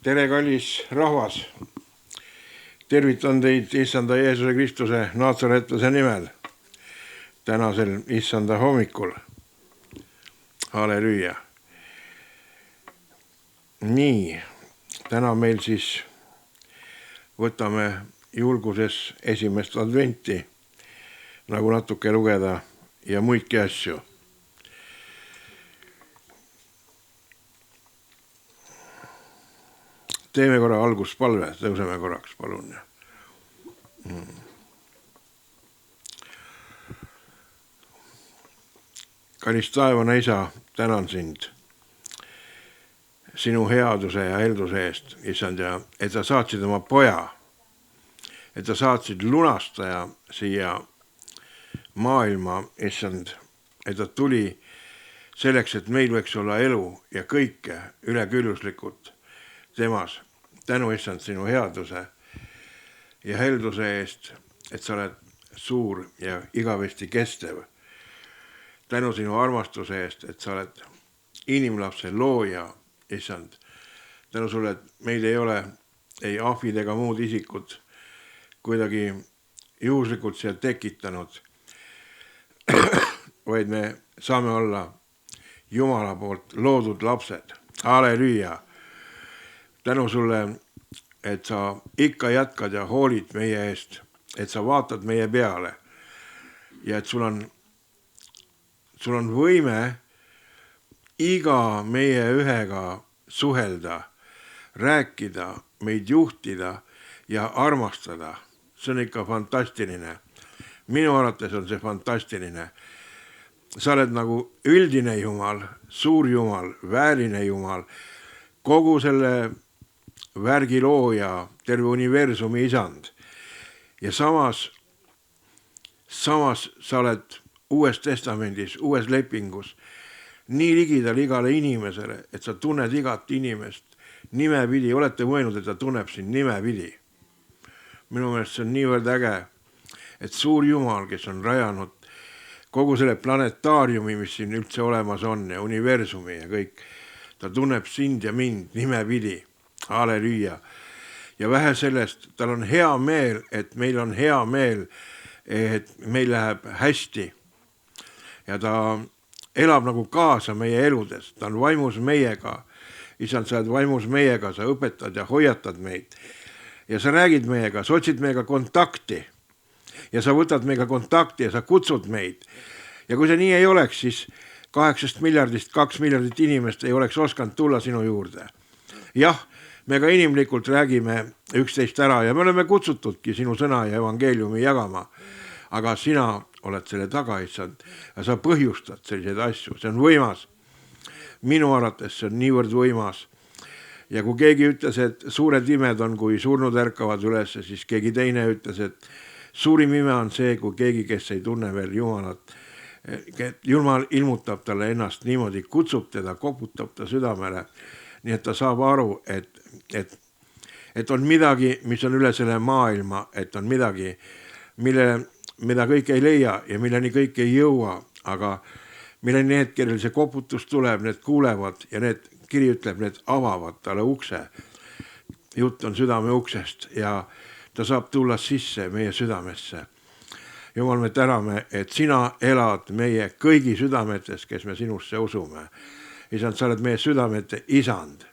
Tere, kallis rahvas! Tervitan teid Issanda Jeesuse Kristuse Naatsaretlase nimel tänasel Issanda hommikul. Halleluuja! Nii, täna meil siis võtame julguses esimest adventi, nagu natuke lugeda ja muidki asju. Teeme korra alguspalve, tõuseme korraks, palun. Kallis taevane Isa, tänan sind sinu headuse ja helduse eest, Issand, ja et sa saatsid oma poja, et sa saatsid lunastaja siia maailma, Issand, et ta tuli selleks, et meil võiks olla elu ja kõike ülekülluslikult temas. Tänu, Issand, sinu headuse ja helduse eest, et sa oled suur ja igavesti kestev. Tänu sinu armastuse eest, et sa oled inimlapse looja, Issand. Tänu sulle, et meil ei ole ei ahvid ega muud isikud kuidagi juhuslikult seal tekitanud, vaid me saame olla Jumala poolt loodud lapsed. Halleluuja! Tänu sulle, et sa ikka jätkad ja hoolid meie eest, et sa vaatad meie peale ja et sul on võime iga meie ühega suhelda, rääkida, meid juhtida ja armastada. See on ikka fantastiline. Minu arvates on see fantastiline. Sa oled nagu üldine Jumal, suur Jumal, vääriline Jumal, kogu selle värgi looja, terve universumi isand. Ja samas sa oled Uues Testamendis, Uues lepingus nii ligidal igale inimesele, et sa tunned igat inimest nimepidi. Olete mõelnud, et ta tunneb sind nimepidi. Minu meelest see on niivõrd äge, et suur Jumal, kes on rajanud kogu selle planetaariumi, mis siin üldse olemas on, ja universumi ja kõik, ta tunneb sind ja mind nimepidi. Halleluuja! Ja vähe sellest, tal on hea meel, et meil on hea meel, et meil läheb hästi. Ja ta elab nagu kaasa meie eludes, ta on vaimus meiega. Issand, sa oled vaimus meiega, sa õpetad ja hoiatad meid. Ja sa räägid meiega, sa otsid meiega kontakti. Ja sa võtad meiega kontakti ja sa kutsud meid. Ja kui see nii ei oleks, siis 8 miljardist 2 miljardit inimest ei oleks osanud tulla sinu juurde. Jah, me ka inimlikult räägime üksteist ära ja me oleme kutsutudki sinu sõna ja evangeeliumi jagama. Aga sina oled selle taga, Issand, ja sa põhjustad selliseid asju. See on võimas. Minu arvates see on niivõrd võimas. Ja kui keegi ütles, et suured imed on, kui surnud ärkavad üles, siis keegi teine ütles, et suurim ime on see, kui keegi, kes ei tunne veel Jumalat, Jumal ilmutab talle ennast niimoodi, kutsub teda, koputab ta südamele, nii et ta saab aru, et on midagi, mis on üle selle maailma, et on midagi, mida kõik ei leia ja milleni kõik ei jõua, aga milleni need, kellel see koputus tuleb, need kuulevad ja need, kiri ütleb, need avavad talle ukse. Jutt on südame uksest ja ta saab tulla sisse meie südamesse. Jumal, me täname, et sina elad meie kõigi südametes, kes me sinusse usume. Isand, sa oled meie südamete isand.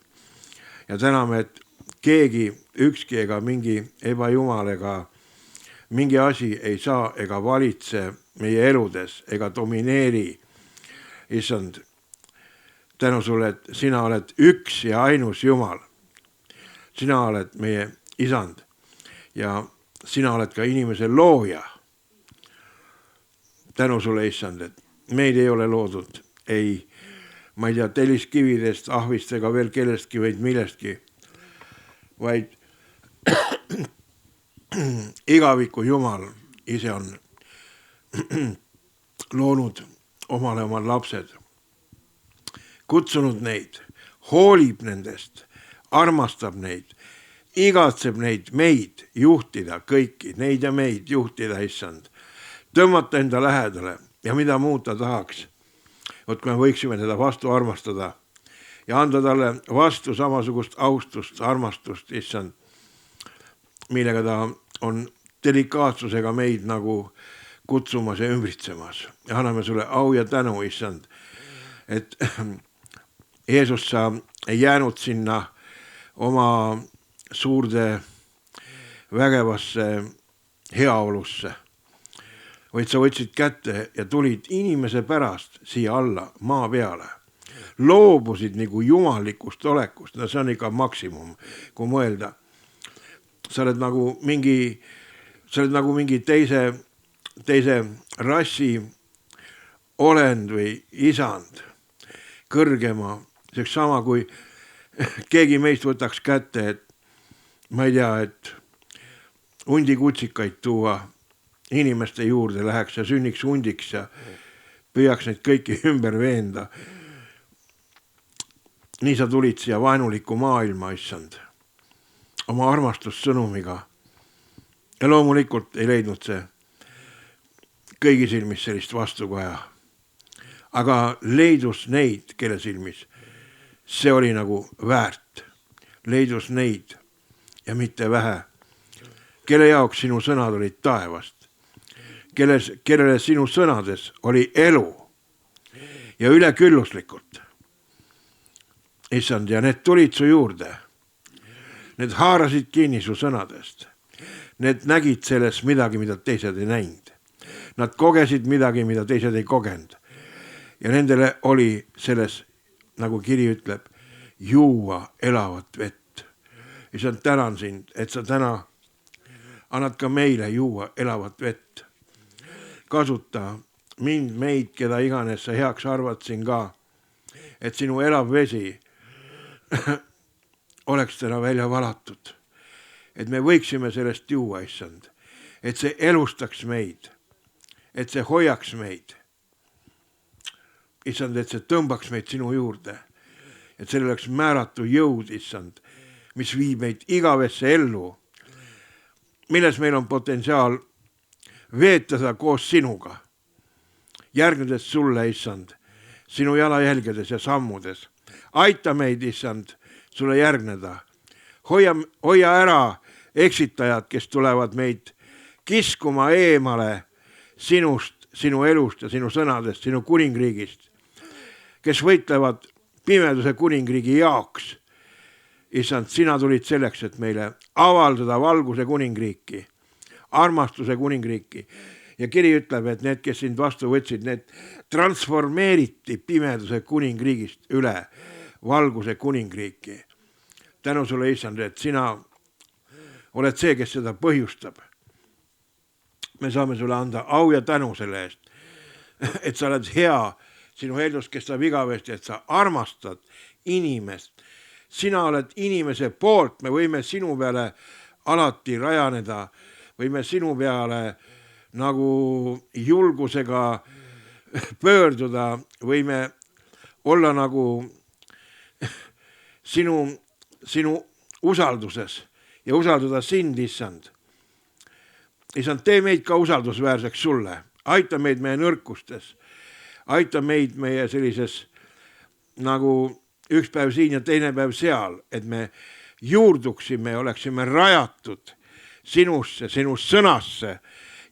Ja täname, et keegi, ükski ega mingi ebajumal ega mingi asi ei saa ega valitse meie eludes ega domineeri. Issand, tänu sulle, et sina oled üks ja ainus Jumal. Sina oled meie isand ja sina oled ka inimese looja. Tänu sulle, Issand, et meid ei ole loodud, ei, ma ei tea, telliskividest, ahvist ega veel kellestki, vaid millestki, vaid igaviku Jumal ise on loonud omale oma lapsed, kutsunud neid, hoolib nendest, armastab neid, igatseb neid, meid juhtida kõiki, neid ja meid juhtida, Issand, tõmmata enda lähedale ja mida muud ta tahaks. Vot kui me võiksime teda vastu armastada ja anda talle vastu samasugust austust, armastust, issand, millega ta on delikaatsusega meid nagu kutsumas ja ümbritsemas. Ja anname sulle au ja tänu, issand, et Jeesus, sa ei jäänud sinna oma suurde vägevasse heaolusse, vaid sa võtsid kätte ja tulid inimese pärast siia alla maa peale. Loobusid nagu jumalikust olekust, no see on ikka maksimum, kui mõelda. Sa oled nagu mingi teise rassi olend või isand, kõrgema, see sama kui keegi meist võtaks kätte, et ma ei tea, et hundikutsikaid tuua inimeste juurde, läheks ja sünniks hundiks ja püüaks neid kõiki ümber veenda. Nii sa tulid siia vaenuliku maailma, issand, oma armastussõnumiga. Ja loomulikult ei leidnud see kõigi silmis sellist vastukaja. Aga leidus neid, kelle silmis see oli nagu väärt. Leidus neid ja mitte vähe, kelle jaoks sinu sõnad olid taevast, kellele sinu sõnades oli elu ja ülekülluslikult. Issand, ja need tulid su juurde. Need haarasid kinni su sõnadest. Need nägid selles midagi, mida teised ei näinud. Nad kogesid midagi, mida teised ei kogenud. Ja nendele oli selles, nagu kiri ütleb, juua elavat vett. Issand, tänan sind, et sa täna annad ka meile juua elavat vett. Kasuta mind, meid, keda iganes sa heaks arvad siin ka, et sinu elav vesi oleks täna välja valatud. Et me võiksime sellest juua, issand. Et see elustaks meid. Et see hoiaks meid. Issand, et see tõmbaks meid sinu juurde. Et seal oleks määratu jõud, issand, mis viib meid igavesse ellu, milles meil on potentsiaal veetada koos sinuga, järgnedes sulle, issand, sinu jalajälgedes ja sammudes. Aita meid, issand, sulle järgneda. Hoia ära eksitajad, kes tulevad meid kiskuma eemale sinust, sinu elust ja sinu sõnadest, sinu kuningriigist, kes võitlevad pimeduse kuningriigi jaoks. Issand, sina tulid selleks, et meile avaldada valguse kuningriiki, armastuse kuningriiki. Ja kiri ütleb, et need, kes sind vastu võtsid, need transformeeriti pimeduse kuningriigist üle valguse kuningriiki. Tänu sulle, issand, et sina oled see, kes seda põhjustab. Me saame sulle anda au ja tänu selle eest, et sa oled hea, sinu heldus kestab igavesti, et sa armastad inimest. Sina oled inimese poolt, me võime sinu peale alati rajaneda, võime sinu peale nagu julgusega pöörduda, võime olla nagu sinu usalduses ja usaldada sind, issand. Issand, tee meid ka usaldusväärseks sulle. Aita meid meie nõrkustes. Aita meid meie sellises nagu üks päev siin ja teine päev seal, et me juurduksime, oleksime rajatud sinusse, sinu sõnasse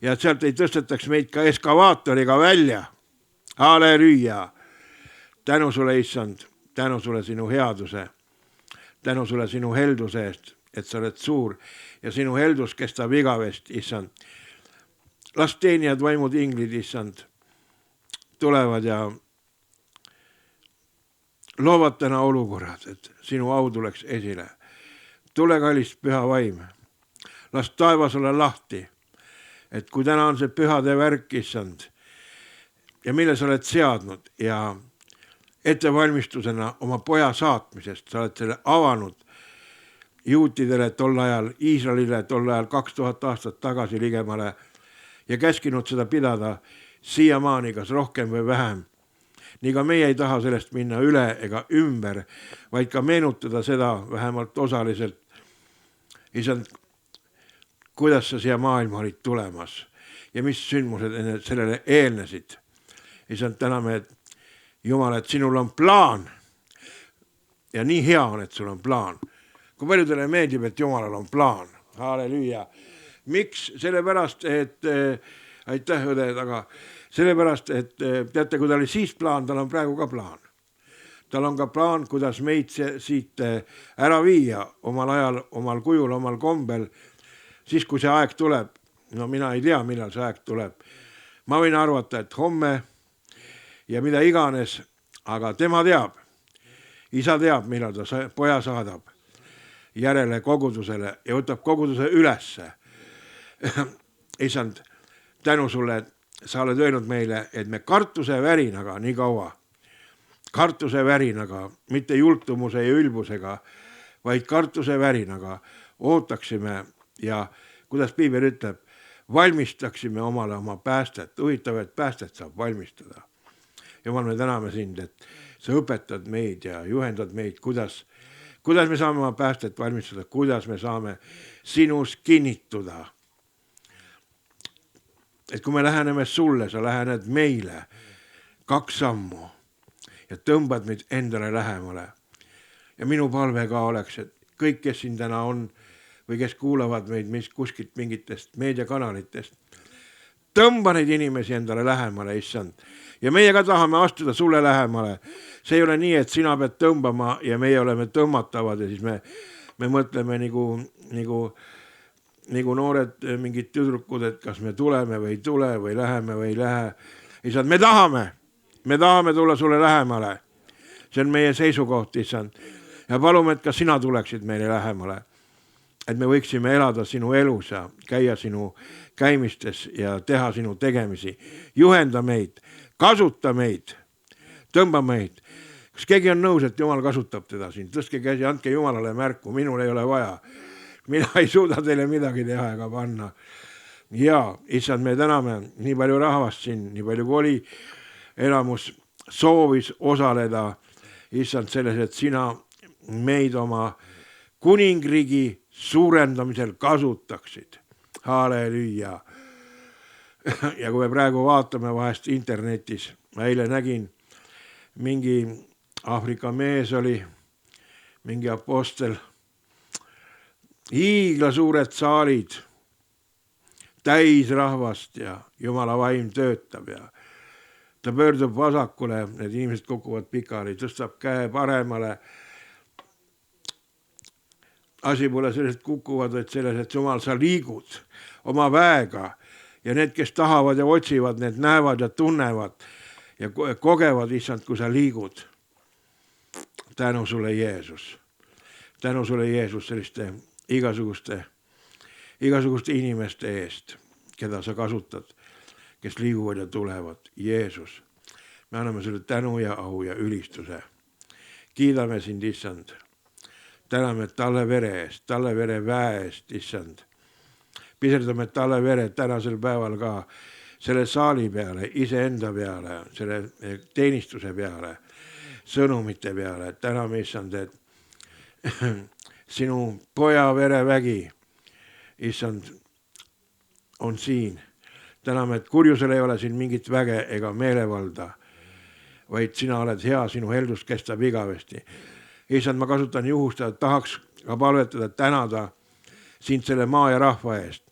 ja sealt ei tõstetaks meid ka eskavaatoriga välja. Halleluja! Tänu sulle, issand, tänu sulle sinu headuse. Tänu sulle sinu helduse eest, et sa oled suur ja sinu heldus kestab igavest, issand. Las teenijad vaimud inglid, issand, tulevad ja loovad täna olukorrad, et sinu au tuleks esile. Tule, kallis püha vaim. Las taevas ole lahti, et kui täna on see pühade värk, issand, ja mille sa oled seadnud ja ettevalmistusena oma poja saatmisest, sa oled selle avanud juutidele tol ajal, Iisraelile tol ajal 2000 aastat tagasi ligemale ja käskinud seda pidada siiamaani, kas rohkem või vähem. Nii ka meie ei taha sellest minna üle ega ümber, vaid ka meenutada seda vähemalt osaliselt. Issand, kuidas sa siia maailma olid tulemas ja mis sündmused sellele eelnesid. Issand, täname, et Jumal, et sinul on plaan ja nii hea on, et sul on plaan. Kui paljudele meeldib, et Jumalal on plaan. Halleluuja. Miks? Sellepärast, et aitäh õde, aga sellepärast, et teate, kui ta oli siis plaan, tal on praegu ka plaan. Tal on ka plaan, kuidas meid siit ära viia omal ajal, omal kujul, omal kombel. Siis, kui see aeg tuleb, no mina ei tea, millal see aeg tuleb. Ma võin arvata, et homme ja mida iganes, aga tema teab. Isa teab, millal ta poja saadab järele kogudusele ja võtab koguduse ülesse. Isand, tänu sulle, sa oled öelnud meile, et me kartuse värinaga nii kaua, kartuse värinaga, mitte jultumuse ja ülbusega, vaid kartuse värinaga ootaksime ja kuidas Piibel ütleb, valmistaksime omale oma päästet. Huvitav, et päästet saab valmistada. Jumal, me täname sind, et sa õpetad meid ja juhendad meid, kuidas me saame oma päästet valmistada, kuidas me saame sinus kinnituda. Et kui me läheneme sulle, sa lähened meile 2 sammu ja tõmbad meid endale lähemale. Ja minu palve ka oleks, et kõik, kes siin täna on või kes kuulavad meid kuskilt mingitest meediakanalitest, tõmba neid inimesi endale lähemale, issand. Ja meie ka tahame astuda sulle lähemale. See ei ole nii, et sina pead tõmbama ja meie oleme tõmmatavad ja siis me mõtleme nagu noored mingid tüdrukud, et kas me tuleme või ei tule või läheme või ei lähe. Issand, me tahame tulla sulle lähemale. See on meie seisukoht, issand. Ja palume, et ka sina tuleksid meile lähemale. Et me võiksime elada sinu elus ja käia sinu käimistes ja teha sinu tegemisi. Juhenda meid, kasuta meid, tõmba meid. Kas keegi on nõus, et Jumal kasutab teda siin? Tõstke käsi, andke Jumalale märku, minul ei ole vaja. Mina ei suuda teile midagi teha ega panna. Ja, issand, me täname nii palju rahvast siin, nii palju kui oli elamus soovis osaleda. Issand, selles, et sina meid oma kuningriigi suurendamisel kasutaksid. Halleluja. Ja kui me praegu vaatame vahest internetis, ma eile nägin, mingi Aafrika mees oli, mingi apostel, hiigla suured saalid, täis rahvast ja Jumala vaim töötab ja ta pöördub vasakule, need inimesed kukuvad pikali, tõstab käe paremale. Asi pole sellest kukuvad, et selles, et Jumal, sa liigud oma väega ja need, kes tahavad ja otsivad, need näevad ja tunnevad ja kogevad, issand, kui sa liigud. Tänu sulle, Jeesus. Tänu sulle, Jeesus, selliste igasuguste inimeste eest, keda sa kasutad, kes liiguvad ja tulevad. Jeesus, me anname sulle tänu ja au ja ülistuse. Kiidame sind, issand. Täname talle vere eest, talle vere väe eest, issand. Piserdame talle vere tänasel päeval ka selle saali peale, iseenda peale, selle teenistuse peale, sõnumite peale. Täname, issand, et sinu poja verevägi, issand, on siin. Täname, et kurjusel ei ole siin mingit väge ega meelevalda, vaid sina oled hea, sinu heldus kestab igavesti. Issand, ma kasutan juhust, et tahaks ka palvetada, tänada sind selle maa ja rahva eest.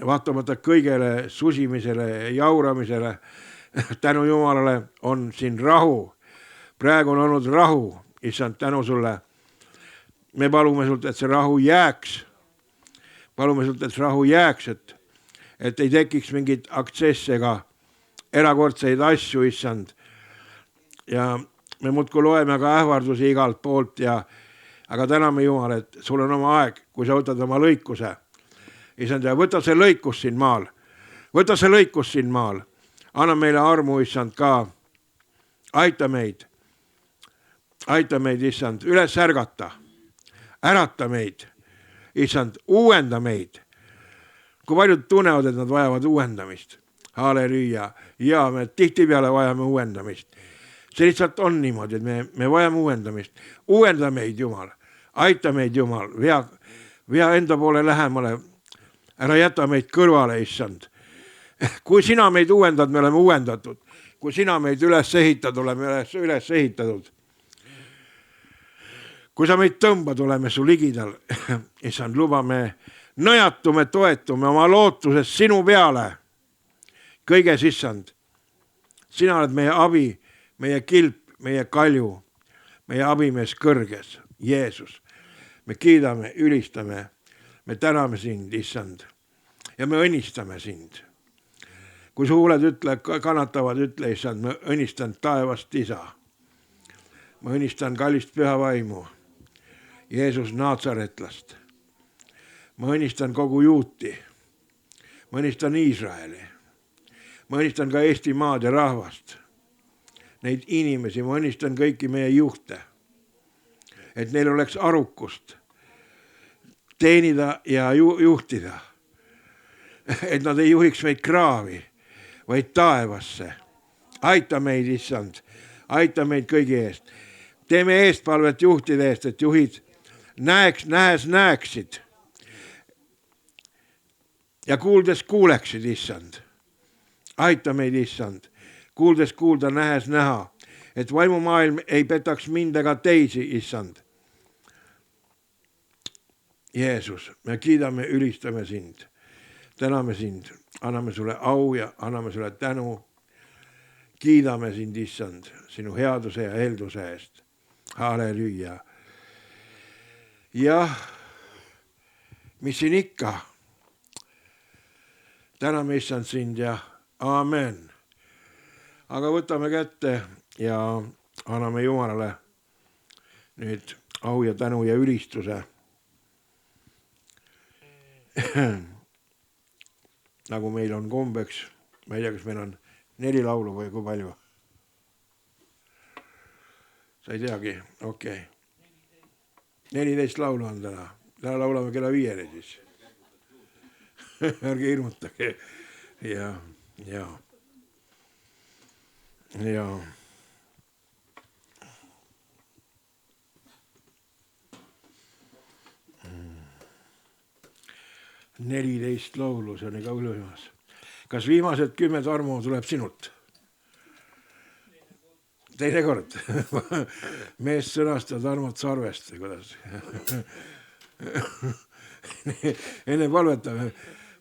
Vaatamata kõigele susimisele ja jauramisele, tänu Jumalale on siin rahu. Praegu on olnud rahu, issand, tänu sulle. Me palume sult, et see rahu jääks. Palume sult, et see rahu jääks, et ei tekiks mingit aktsesse ega erakordseid asju, issand. Ja me muudkui loeme ka ähvardusi igalt poolt aga täname Jumal, et sul on oma aeg, kui sa võtad oma lõikuse. Issand, ja võta see lõikus siin maal. Võta see lõikus siin maal. Anna meile armu, issand, ka. Aita meid, issand, üles ärgata. Ärata meid, issand, uuenda meid. Kui paljud tunnevad, et nad vajavad uuendamist. Halleluja. Ja me tihtipeale vajame uuendamist. See lihtsalt on niimoodi, et me vajame uuendamist. Uuenda meid, Jumal. Aita meid, Jumal. Vea enda poole lähemale. Ära jäta meid kõrvale, issand. Kui sina meid uuendad, me oleme uuendatud. Kui sina meid üles ehitad, oleme üles ehitatud. kui sa meid tõmbad, oleme su ligidal. Issand, lubame, nõjatume, toetume oma lootuses sinu peale. Kõiges, issand, sina oled meie abi, meie kilp, meie kalju, meie abimees kõrges, Jeesus. Me kiidame, ülistame, me täname sind, issand, ja me õnnistame sind. Kui su huuled kannatavad, ütle, issand, ma õnnistan taevast isa. Ma õnnistan kallist püha vaimu, Jeesus Naatsaretlast. Ma õnnistan kogu juuti, ma õnnistan Iisraeli, ma õnnistan ka Eesti maad ja rahvast, neid inimesi, ma õnnistan kõiki meie juhte, et neil oleks arukust teenida ja juhtida, et nad ei juhiks meid kraavi, vaid taevasse. Aita meid, issand, aita meid kõigi eest. Teeme eestpalvet juhtide eest, et juhid nähes näeksid ja kuuldes kuuleksid, issand. Aita meid, issand, kuuldes kuulda, nähes näha, et vaimumaailm ei petaks mind ega teisi, issand. Jeesus, me kiidame, ülistame sind, täname sind, anname sulle au ja anname sulle tänu. Kiidame sind, issand, sinu headuse ja helduse eest. Halleluja. Jah, mis siin ikka? Täname, issand, sind ja aamen. Aga võtame kätte ja anname Jumalale nüüd au ja tänu ja ülistuse. Nagu meil on kombeks, ma ei tea, kas meil on 4 laulu või kui palju? Sa ei teagi? Okei. 14 laulu on täna. Täna laulame kella 5 siis. Ärge hirmutage. Ja. Ja. 14 laulu, see on ega ülemas. Kas viimased 10 armu tuleb sinult? Teine kord. Mees sõnastad armad sarvest. Kuidas? Enne palvetame.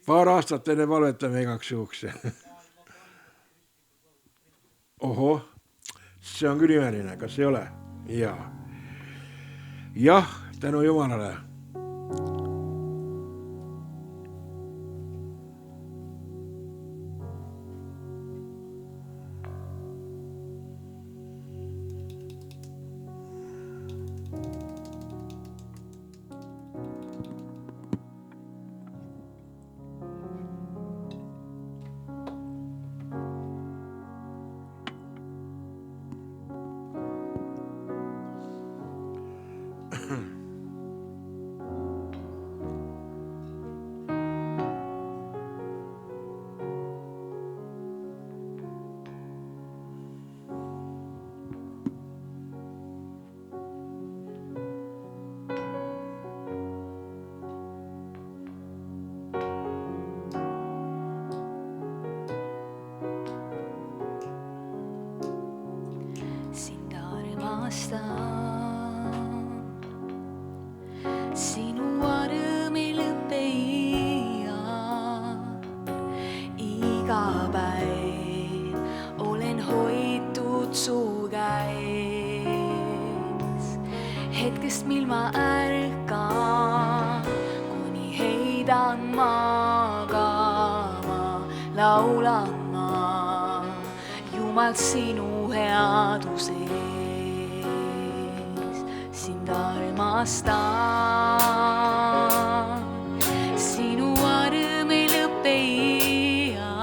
Paar aastat enne palvetame igaks juhuks. Oho, see on küll imeline, kas ei ole? Jaa. Jah, tänu Jumalale. Sinu armil õppija, iga päev olen hoitud su käes. Hetkest, mil ma ärkan, kuni heidan magama, laulan ma Jumal sinu headuse sind armastan, sinu armil õppija,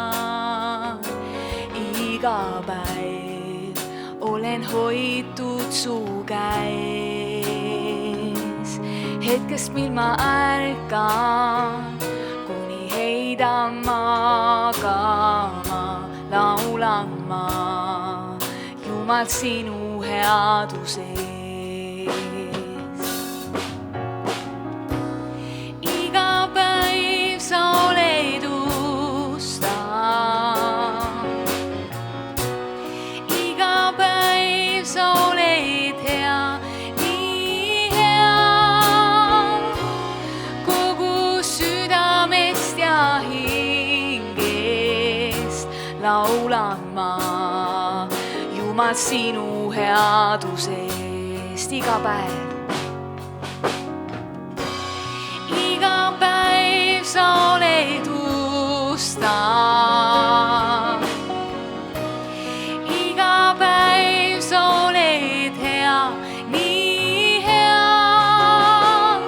iga päev olen hoitud su käes. Hetkest, mil ma ärkan, kuni heidan magama, laulan ma Jumal sinu headuse iga päev sa oled hea, nii hea. Jumal sinu headuse eest iga päev. Iga päev sa oled ustav. Iga päev sa oled hea, nii hea.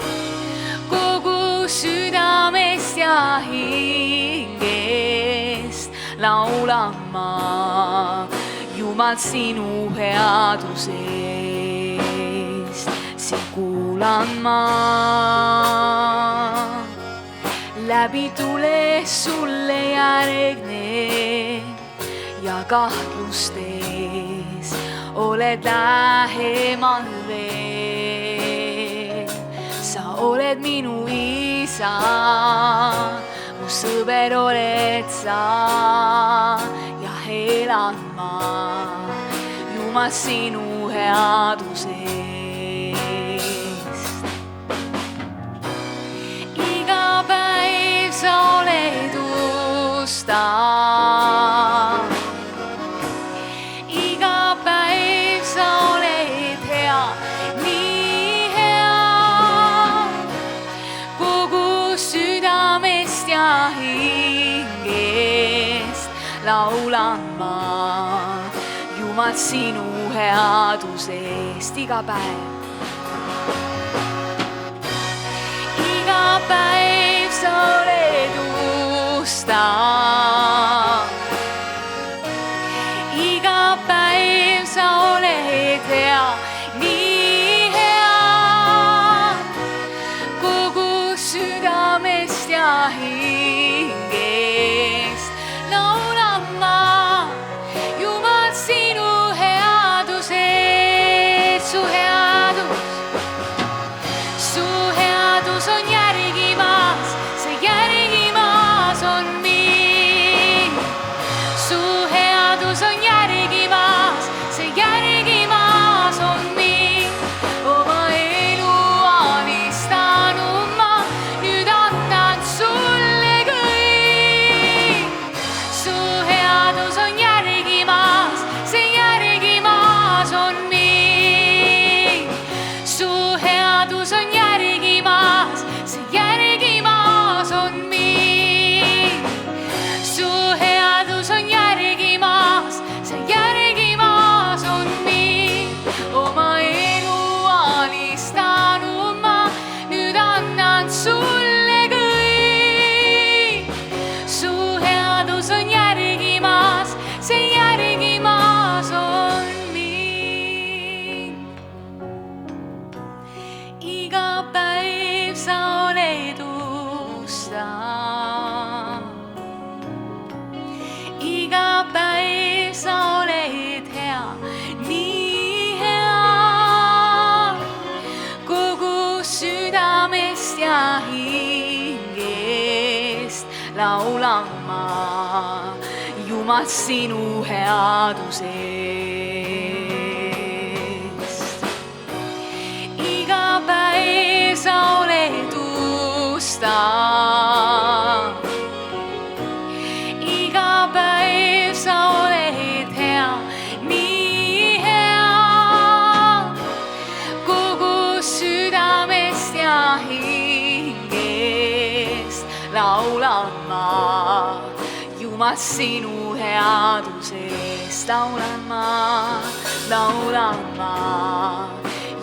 Kogu südamest ja hingest laulan ma Jumal sinu headuse eest. Sind kuulan ma läbi tule sulle järgne ja kahtlustes oled lähemal veel. Sa oled minu isa, mu sõber oled sa ja elan ma Jumal sinu headuse eest. Iga päev sa oled ustav. Iga päev sa oled hea, nii hea. Kogu südamest ja hingest laulan ma Jumal sinu headuse eest iga päev. Iga päev sa oled ustav. Iga päev sa oled hea, nii hea. Kogu südamest ja hingest laulan ma Jumal sinu headuse eest. Su headus on järgimas, see järgimas on mind. Su headus on järgimas, see järgimas on mind. Oma elu alistanud ma, nüüd annan sulle kõik. Su headus on järgimas, see järgimas on mind. Su headus on järgimas, see järgimas on mind. Su headus on järgimas, see järgimas on mind. Oma elu alistanud ma, nüüd annan sulle kõik. Su headus on järgimas, see järgimas on mind. Iga päev sa oled ustav. Iga päev sa oled hea, nii hea. Kogu südamest ja hingest laulan ma Jumal sinu headuse eest. Iga päev sa oled ustav. Iga päev sa oled hea, nii hea. Kogu südamest ja hingest laulan ma Jumal sinu headuse eest. Laulan ma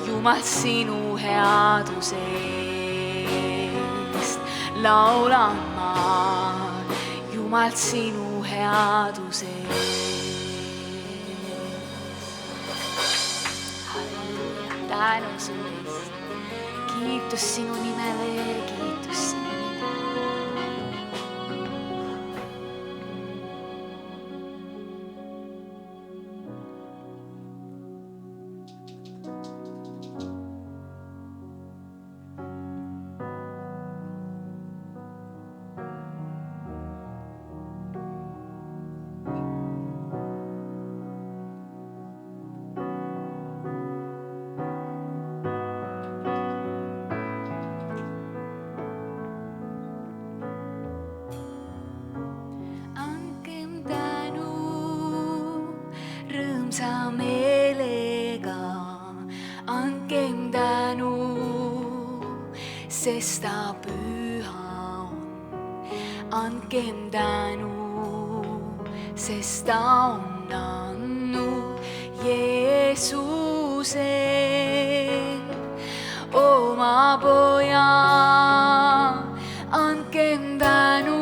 Jumal sinu headuse eest. Laulan ma Jumal sinu headuse eest. Halleluuja, tänu sulle eest. Kiitus sinu nimele, kiitus sinu nimele. sest ta püha on. Andkem tänu, sest ta on andnud Jeesuse oma poja. Andkem tänu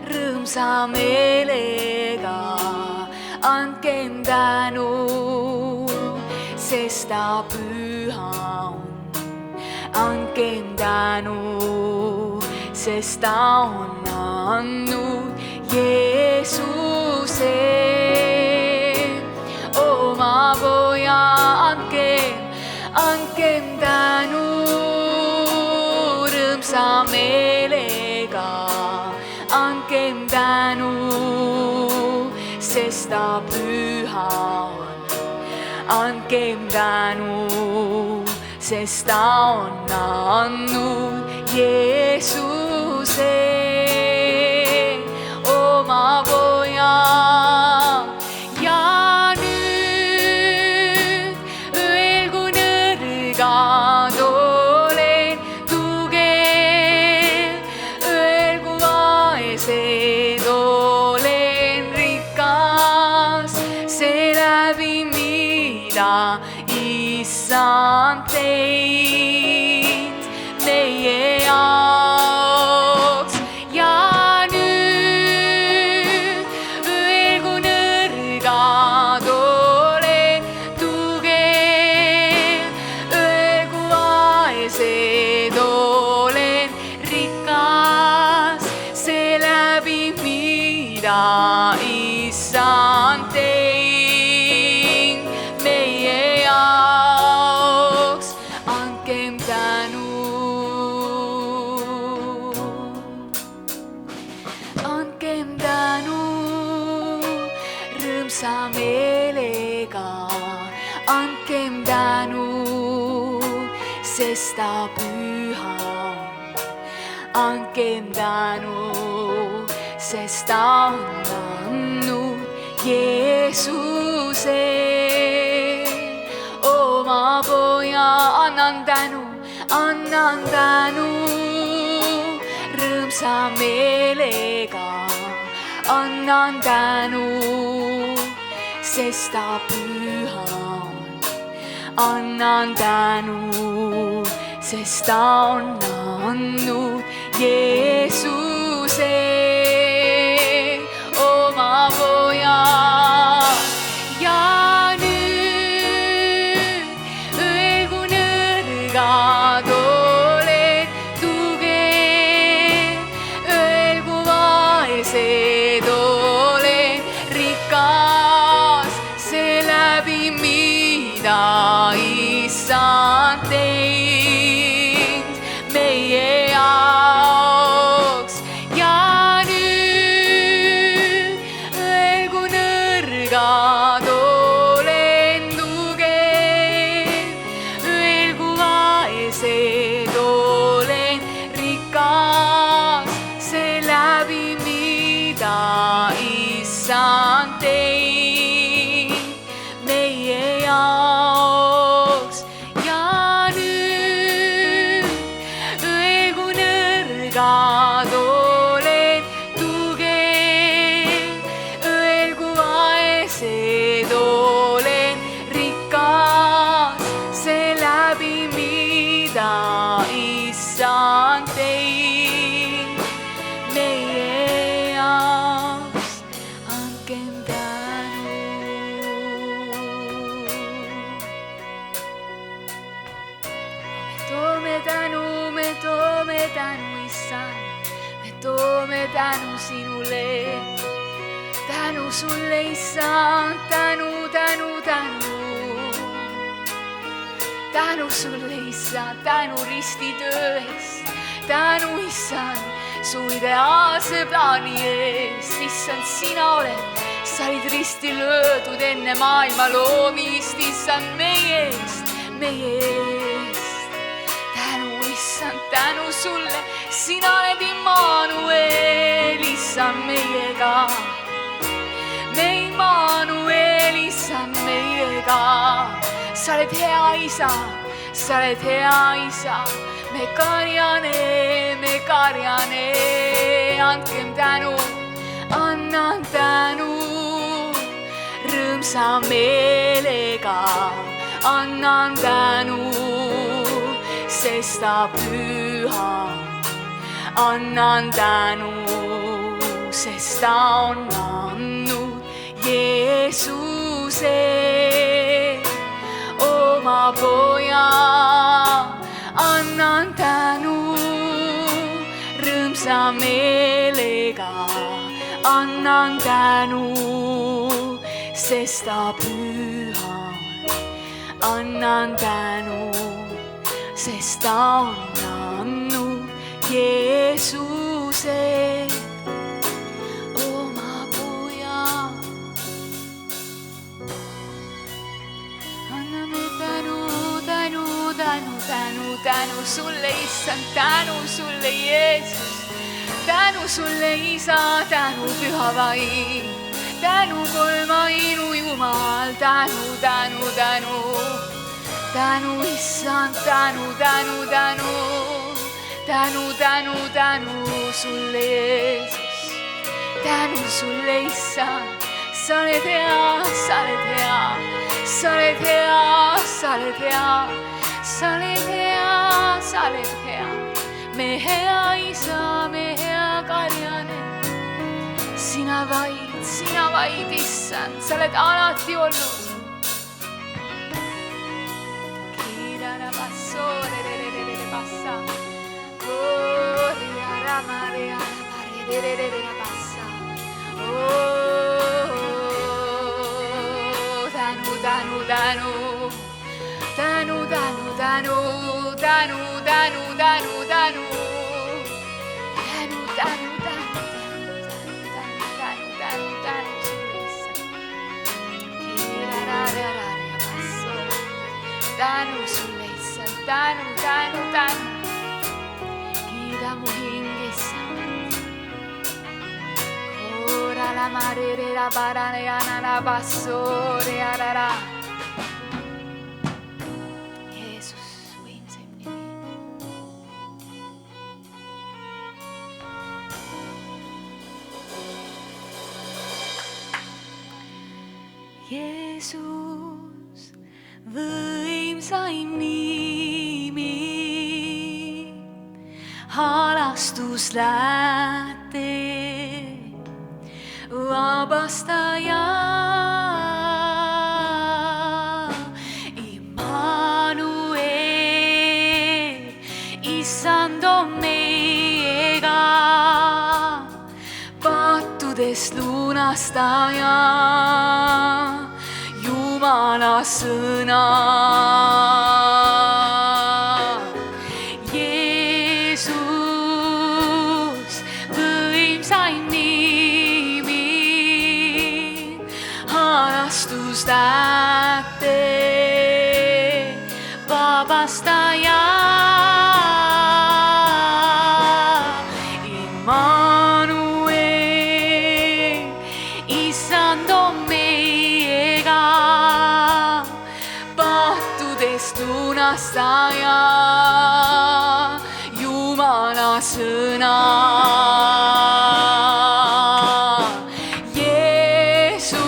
rõõmsa meelega, andkem tänu, sest ta püha on. Andkem tänu, sest ta on andnud Jeesuse oma poja. Andkem tänu rõõmsa meelega, andkem tänu, sest ta püha on. Andkem tänu, sest ta on andnud Jeesuse oma poja. Ja nüüd öelgu nõrgad olen tugev, öelgu vaesed olen rikas, seeläbi mida Issand teinud meie jaoks. Ja nüüd öelgu nõrgad olen tugev, öelgu vaesed olen rikas, seeläbi mida Issand teinud meie jaoks. Andkem tänu, andkem tänu rõõmsa meelega, andkem tänu, sest ta püha on. Andkem tänu, sest ta on andnud Jeesuse oma poja. Annan tänu rõõmsa meelega, annan tänu, sest ta püha on. Annan tänu, sest ta on andnud Jeesuse oma poja. Ja nüüd öelgu nõrgad olen tugev, öelgu vaesed olen rikas, seeläbi mida Issand teinud meie jaoks. Ja nüüd öelgu nõrgad olen tugev, öelgu vaesed olen rikas, seeläbi mida Issand teinud meie jaoks. Ja nüüd öelgu nõrgad olen tugev, öelgu vaesed olen rikas, seeläbi mida Issand teinud meie jaoks. Andkem tänu. Me toome tänu, Issand, me toome tänu sinule. Tänu sulle, Issand, tänu, tänu, tänu. Tänu sulle, Issand, tänu ristitöö eest. Tänu, Issand, su ideaalse plaani eest. Issand, sina oled, sa olid risti löödud enne maailma loomist, Issand, meie eest, meie eest. Tänu, Issand, tänu sulle, sina oled Immanuel, Issand, meiega. Me Immanuel, Issand, meiega. Sa oled hea isa, sa oled hea isa, me karjane, andkem tänu, annan tänu, rõõmsa meelega annan tänu, sest ta püha, annan tänu, sest ta on andnud Jeesuse oma poja, annan tänu, rõõmsa meelega annan tänu, sest ta püha, annan tänu, sest ta on andnud Jeesuse oma poja. Anname tänu sulle, issand, tänu sulle, Jeesus, tänu sulle, isa, tänu püha vaim, tänu kolmainu Jumal, tänu, issand, tänu sulle, Jeesus, tänu sulle, issand, sa oled hea, sa oled hea, sa oled hea, sa oled hea, sa oled hea, sa oled hea, me hea isa, me hea karjane, sina vaid, issand, sa oled alati olnud. Kiirara basso, bassa, corriara marea, bassa, tänu sulle, issand, tänu, kiida mu hing, issand. Ora la mare la barane ja la bassore ja la. Jeesus, võimsaim nimi. Jeesus, võimsaim nimi, halastus läte, vabastaja, Immanuel, issand on meiega, pattudest lunastaja, Jumala sõna. Jeesus, võimsaim nimi, halastus läte, vabastaja, Immanuel, issand on meiega, pattudest lunastaja, Jumala sõna. Jeesus,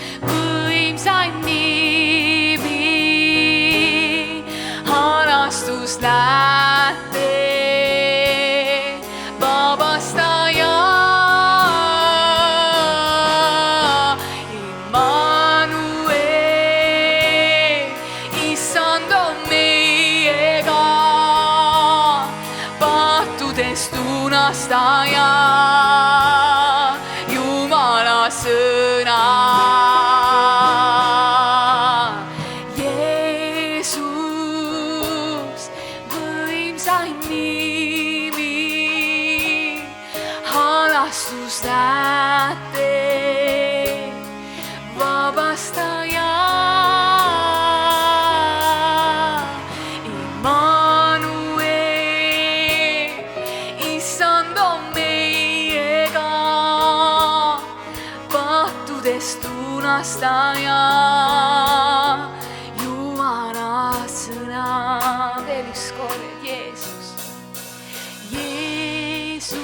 võimsaim nimi, halastus läte, vabastaja, Immanuel, issand on meiega, pattudest lunastaja, Jumala sõna. Jeesus, võimsaim nimi, halastus läte, vabastaja, Immanuel, issand on meiega, pattudest lunastaja, Jumala ükskord Jeesus. Jeesus,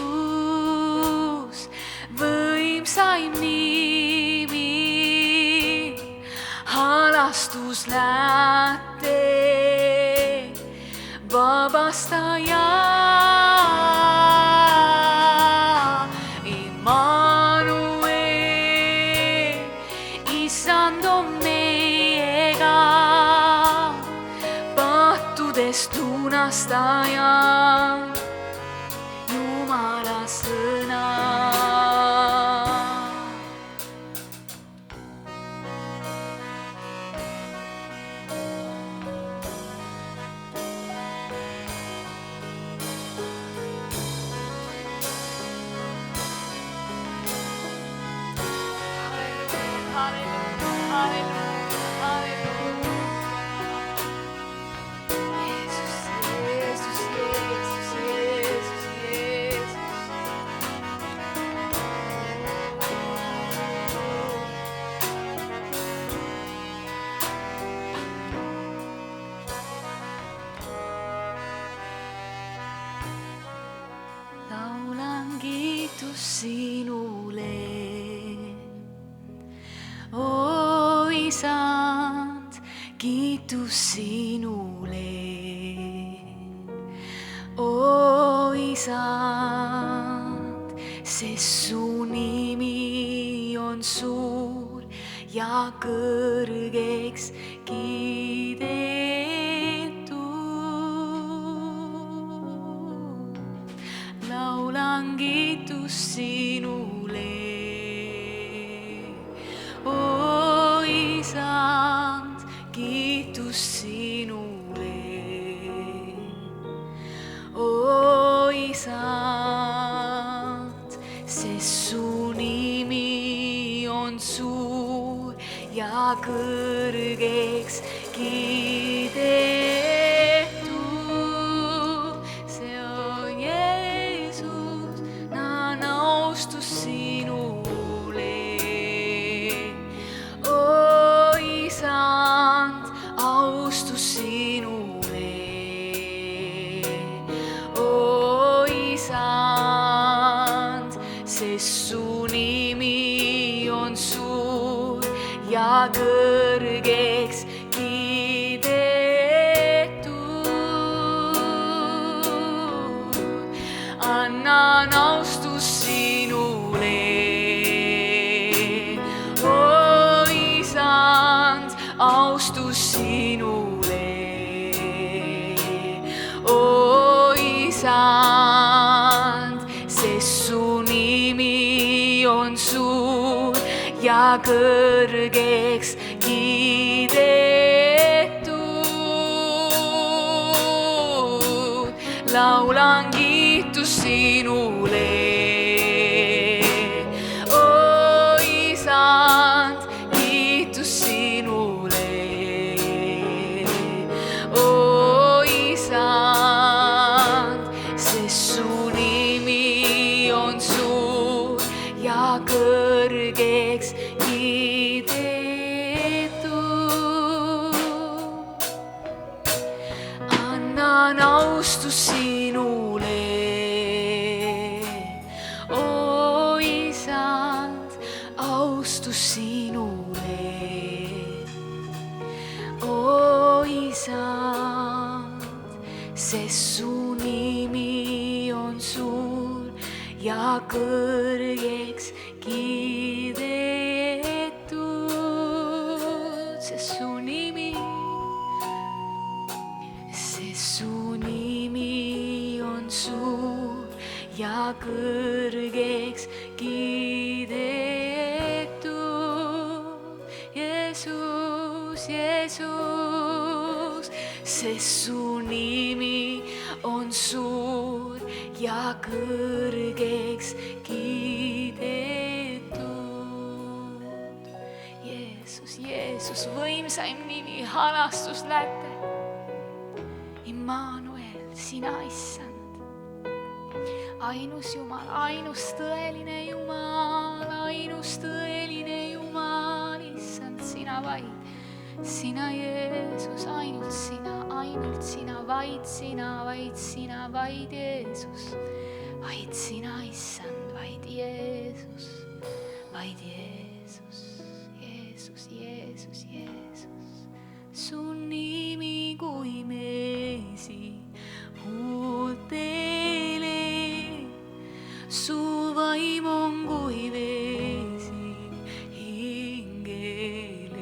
võimsaim nimi, halastus läte, vabastaja. Immanuel, Issand on meiega, pattudest lunastaja, Jumala sõna. Laulan kiitus sinule, o Isand, kiitus sinule, o Isand, sest su nimi on suur ja kõrgeks kiidetud. Laulan kiitus sinule, o Isand, kiitus sinule, o Isand, sest su nimi on suur ja kõrgeks kiidetud. See on Jeesus, naan austus sinule, o Isand, austus sinule, o Isand, sest su nimi on suur ja kõrgeks kiidetud. Annan austus sinule, o Isand, austus sinule, o Isand, sest su nimi on suur ja kõrgeks kiidetud. Laulan kiitus sinule, o Isand, kiitus sinule, o Isand, sest su nimi on suur ja kõrgeks kiidetud. Annan austus sinule, o Isand, austus sinule, o Isand, sest su nimi on suur ja kõrgeks kiidetud. Sest su nimi on suur ja kõrgeks kiidetud. Jeesus, Jeesus, sest su nimi on suur ja kõrgeks kiidetud. Jeesus, Jeesus, võimsaim nimi, halastus läte. Immanuel, sina, Issand, ainus Jumal, ainus tõeline Jumal, ainus tõeline Jumal, Issand, sina vaid, sina, Jeesus, ainult sina, vaid sina, vaid sina, vaid Jeesus, vaid sina, issand, vaid Jeesus, vaid Jeesus, Jeesus, Jeesus, Jeesus. Su nimi kui meesi huultele, su vaim on kui veesi hingele.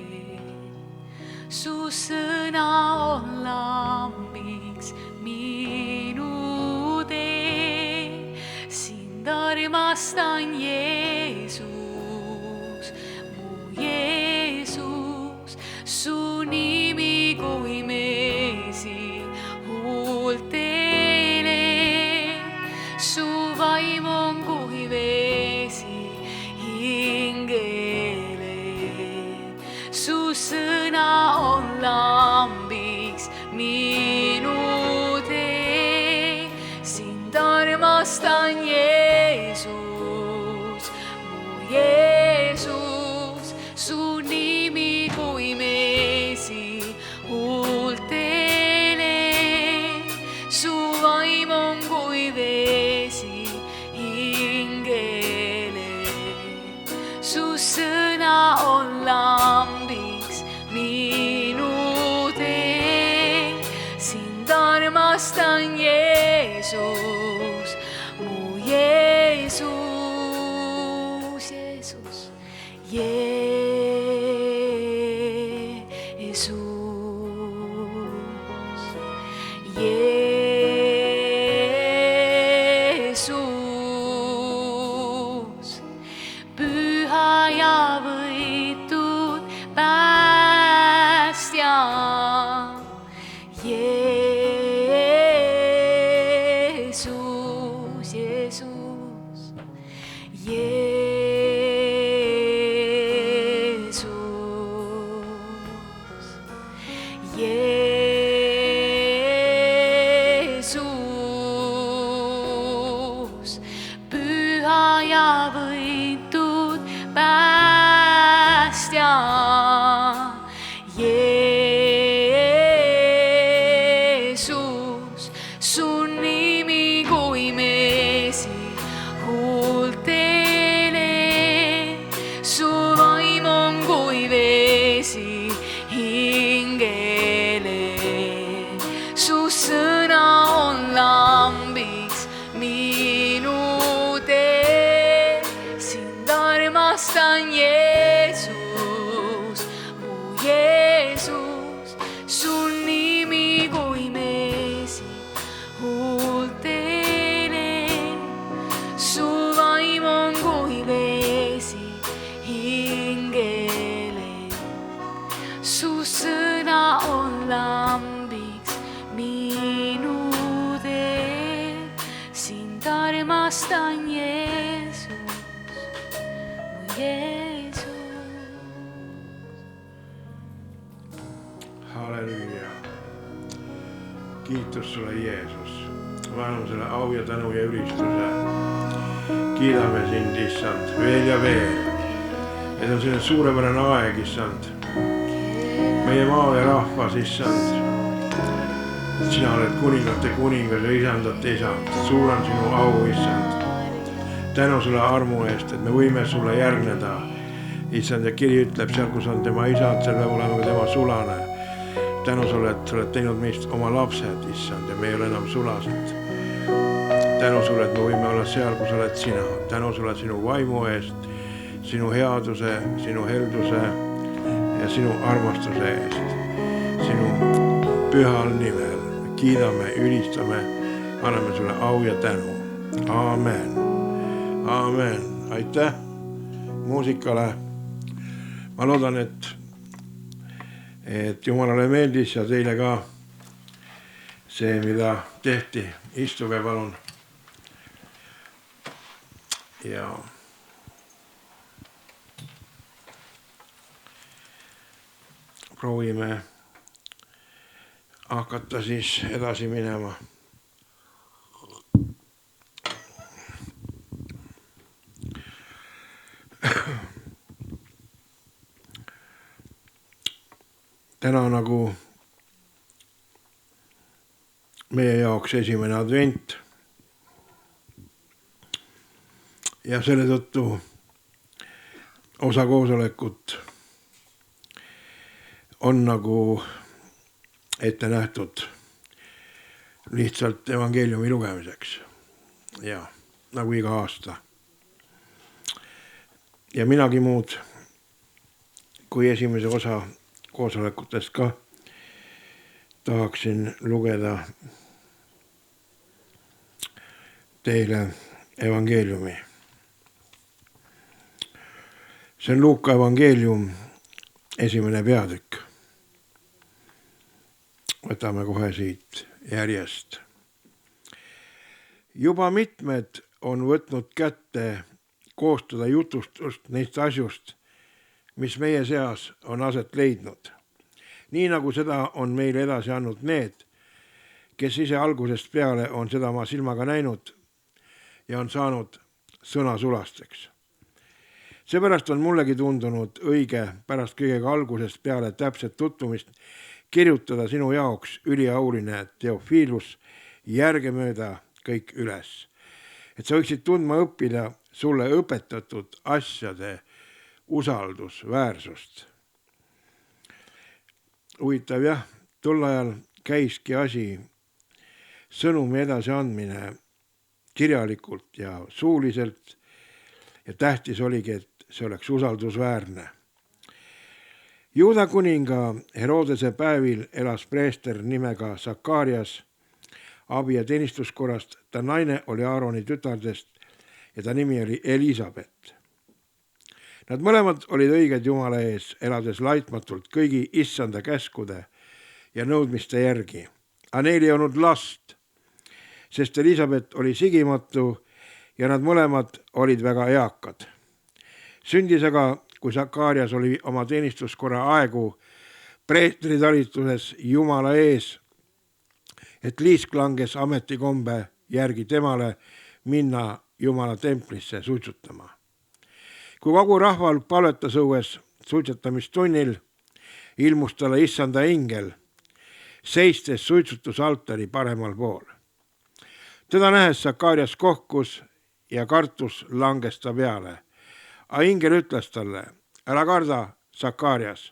Su sõna on lambiks minu tee, sind armastan, Jeesus, mu Jeesus. Su nimi kui meesi huultele, su vaim on kui veesi hingele. Su sõna on lambiks minu tee, sind armastan, Jeesus, mu Jeesus. Su nimi kui meesi huultele, su vaim on kui veesi hingele. Su sõna on lambiks minu tee, sind armastan, Jeesus, mu Jeesus, Jeesus, Jeesus, Jeesus, püha ja võitud päästja, Jeesus, Jeesus, Jeesus, Jeesus, püha ja võitud päästja, Jeesus. Su nimi kui meesi huultele, su vaim on kui veesi hingele. Su sõna on lambiks minu tee, sind armastan, Jeesus, mu Jeesus. Su nimi kui meesi huultele, su vaim on kui veesi hingele. Su sõna on lambiks minu tee, sind armastan, Jeesus, mu Jeesus. Halleluuja. Kiitos sulle, Jeesus. Ma annan sulle au ja tänu ja ülistuse. Kiidame sind, issand, veel ja veel. Et on selline suurepärane aeg, issand. Meie maa ja rahvas, issand. Sina oled kuningate kuningas ja isandate isand. Suur on sinu au, issand. Tänu sulle armu eest, et me võime sulle järgneda. Issand, ja kiri ütleb seal, kus on tema isand, seal peab olema ka tema sulane. Tänu sulle, et sa oled teinud meist oma lapsed, issand, ja me ei ole enam sulased. Tänu sulle, et me võime olla seal, kus oled sina. Tänu sulle sinu vaimu eest, sinu headuse, sinu helduse ja sinu armastuse eest. Sinu pühal nimel kiidame, ülistame, anname sulle au ja tänu. Aamen. Aamen. Aitäh muusikale. Ma loodan, et Jumalale meeldis ja teile ka see, mida tehti. Istuge palun. Ja proovime hakata siis edasi minema. täna nagu meie jaoks esimene advent. Ja selle tõttu osa koosolekut on nagu ette nähtud lihtsalt evangeeliumi lugemiseks. Ja nagu iga aasta. Ja minagi muud kui esimese osa koosolekutest ka tahaksin lugeda teile evangeeliumi. See on Luuka evangeelium 1. peatükk. Võtame kohe siit järjest. Juba mitmed on võtnud kätte koostada jutustust neist asjust, mis meie seas on aset leidnud. Nii nagu seda on meile edasi andnud need, kes ise algusest peale on seda oma silmaga näinud ja on saanud sõnasulasteks. Seepärast on mullegi tundunud õige pärast kõigega algusest peale täpset tutvumist kirjutada sinu jaoks üliauline Teofiilus järgemööda kõik üles. Et sa võiksid tundma õppida sulle õpetatud asjade usaldusväärsust. Huvitav jah, tol ajal käiski asi sõnumi edasiandmine kirjalikult ja suuliselt ja tähtis oligi, et see oleks usaldusväärne. Juuda kuninga Herodese päevil elas preester nimega Sakarias abi- ja teenistuskorrast. Ta naine oli Aaroni tütardest ja ta nimi oli Elisabet. Nad mõlemad olid õiged Jumala ees, elades laitmatult kõigi issanda käskude ja nõudmiste järgi. Aga neil ei olnud last, sest Elisabet oli sigimatu ja nad mõlemad olid väga eakad. Sündis aga, kui Sakarias oli oma teenistuskorra aegu preestri talituses Jumala ees, et liisk langes ametikombe järgi temale minna Jumala templisse suitsutama. Kui kogu rahval palvetas õues suitsetamistunnil, ilmus talle issanda ingel, seistes suitsutusaltari paremal pool. Teda nähes Sakarias kohkus ja kartus langes ta peale. A ingel ütles talle, ära karda, Sakarias,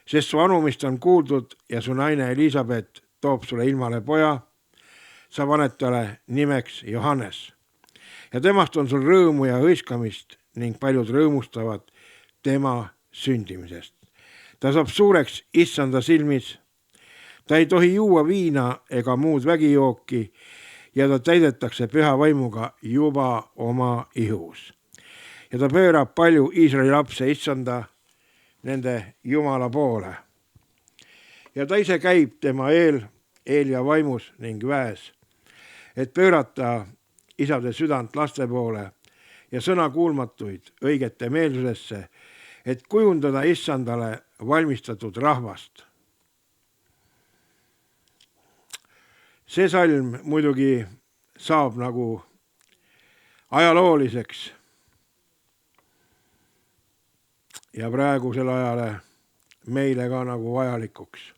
sest su anumist on kuuldud ja su naine Elisabet toob sulle ilmale poja, sa paned talle nimeks Johannes. Ja temast on sul rõõmu ja hõiskamist ning paljud rõõmustavad tema sündimisest. Ta saab suureks issanda silmis, ta ei tohi juua viina ega muud vägijooki ja ta täidetakse püha vaimuga juba oma ihus. Ja ta pöörab palju Iisraeli lapse issanda nende Jumala poole. Ja ta ise käib tema eel ja vaimus ning väes, et pöörata isade südant laste poole ja sõna kuulmatuid õigete meelsusesse, et kujundada issandale valmistatud rahvast. See salm muidugi saab nagu ajalooliseks ja praegusel ajale meile ka nagu vajalikuks.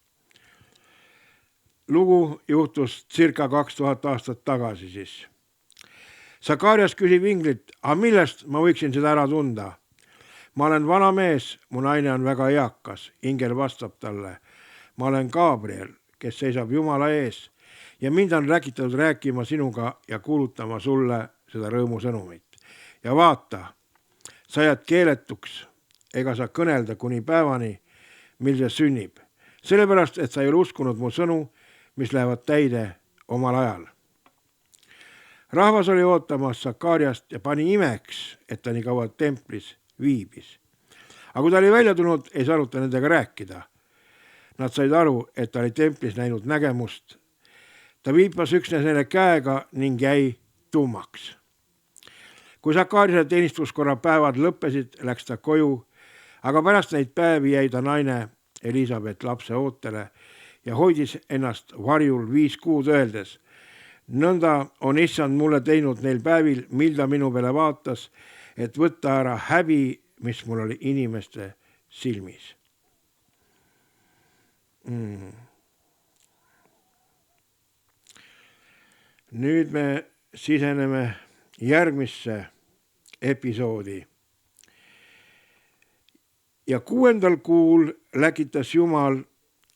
Lugu juhtus circa 2000 aastat tagasi siis. Sakarias küsib inglilt, aga millest ma võiksin seda ära tunda? Ma olen vana mees, mu naine on väga eakas. Ingel vastab talle, ma olen Gabriel, kes seisab Jumala ees ja mind on räägitatud rääkima sinuga ja kuulutama sulle seda rõõmusõnumit. Ja vaata, sa jääd keeletuks ega sa kõnelda kuni päevani, mil see sünnib. Sellepärast, et sa ei ole uskunud mu sõnu, mis lähevad täide omal ajal. Rahvas oli ootamas Sakariast ja pani imeks, et ta nii kaua templis viibis. Aga kui ta oli välja tulnud, ei saanud ta nendega rääkida. Nad said aru, et ta oli templis näinud nägemust. Ta viipas üksnes neile käega ning jäi tummaks. Kui Sakariase teenistuskorra päevad lõppesid, läks ta koju, aga pärast neid päevi jäi ta naine Elisabet lapse ootele ja hoidis ennast varjul 5 kuud öeldes, nõnda on issand mulle teinud neil päevil, mil ta minu peale vaatas, et võtta ära häbi, mis mul oli inimeste silmis. Nüüd me siseneme järgmisse episoodi. Ja 6. kuul läkitas Jumal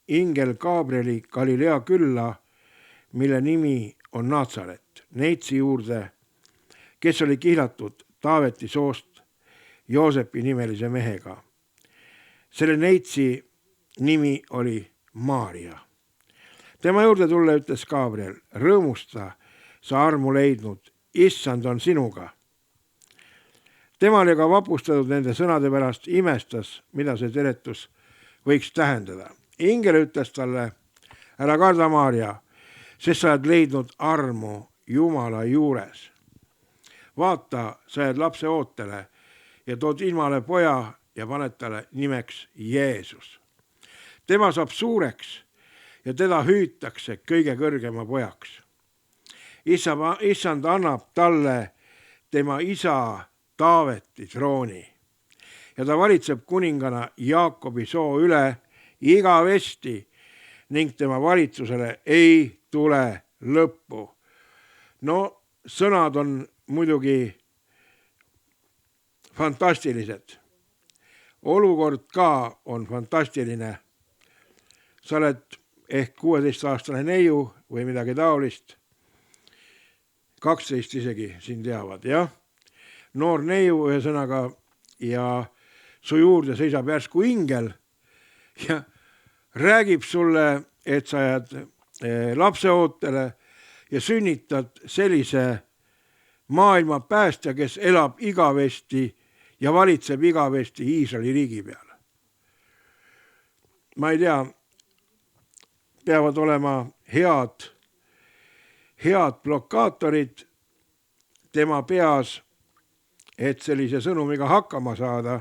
ingel Gabrieli Galilea külla, mille nimi on Naatsaret, neitsi juurde, kes oli kihlatud Taaveti soost Joosepi nimelise mehega. Selle neitsi nimi oli Maaria. Tema juurde tulla ütles Gabriel, rõõmusta, sa armu leidnud, issand on sinuga. Tema oli ka vapustatud nende sõnade pärast, imestas, mida see teretus võiks tähendada. Ingel ütles talle, ära karda, Maaria, sest sa oled leidnud armu Jumala juures. Vaata, sa jääd lapse ootele ja tood ilmale poja ja paned talle nimeks Jeesus. Tema saab suureks ja teda hüütakse kõige kõrgema pojaks. Issand annab talle tema isa Taaveti trooni ja ta valitseb kuningana Jaakobi soo üle igavesti ning tema valitsusele ei tule lõppu. No sõnad on muidugi fantastilised. Olukord ka on fantastiline. Sa oled ehk 16-aastane neiu või midagi taolist. 12 isegi siin teavad, jah? Noor neiu ühesõnaga ja su juurde seisab järsku ingel ja räägib sulle, et sa jääd lapseootele ja sünnitad sellise maailma päästja, kes elab igavesti ja valitseb igavesti Iisraeli riigi peal. Ma ei tea, peavad olema head blokaatorid tema peas, et sellise sõnumiga hakkama saada.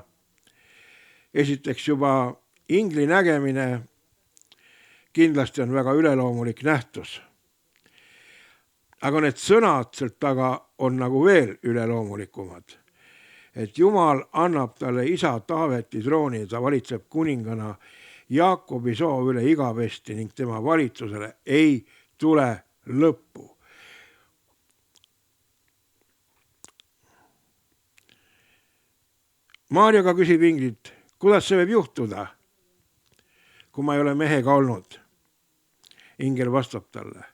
Esiteks juba ingli nägemine kindlasti on väga üleloomulik nähtus. Aga need sõnad sealt taga on nagu veel üleloomulikumad. Et Jumal annab talle isa Taaveti trooni ja ta valitseb kuningana Jaakobi soo üle igavesti ning tema valitsusele ei tule lõppu. Maarjaga küsib inglit, kuidas see võib juhtuda, kui ma ei ole mehega olnud? Ingel vastab talle,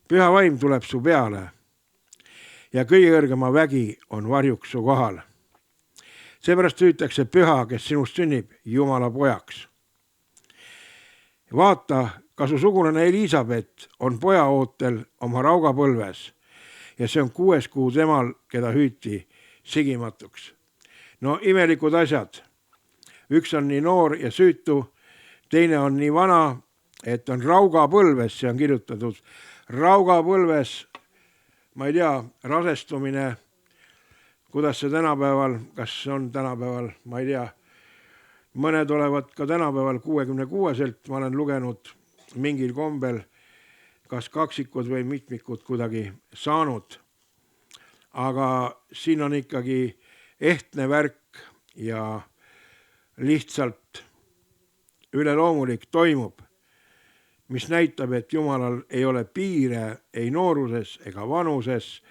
püha vaim tuleb su peale ja kõige kõrgema vägi on varjuks su kohal. Seepärast hüütakse püha, kes sinust sünnib, Jumala pojaks. Vaata, ka su sugulane Elisabet on poja ootel oma raugapõlves ja see on 6. kuu temal, keda hüüti sigimatuks. No imelikud asjad. Üks on nii noor ja süütu, teine on nii vana, et on raugapõlves, see on kirjutatud. Raugapõlves, ma ei tea, rasestumine, kuidas see tänapäeval, kas on tänapäeval, ma ei tea, mõned olevat ka tänapäeval 66-selt, ma olen lugenud mingil kombel, kas kaksikud või mitmikud kuidagi saanud. Aga siin on ikkagi ehtne värk ja lihtsalt üleloomulik toimub, mis näitab, et Jumalal ei ole piire ei nooruses ega vanuses,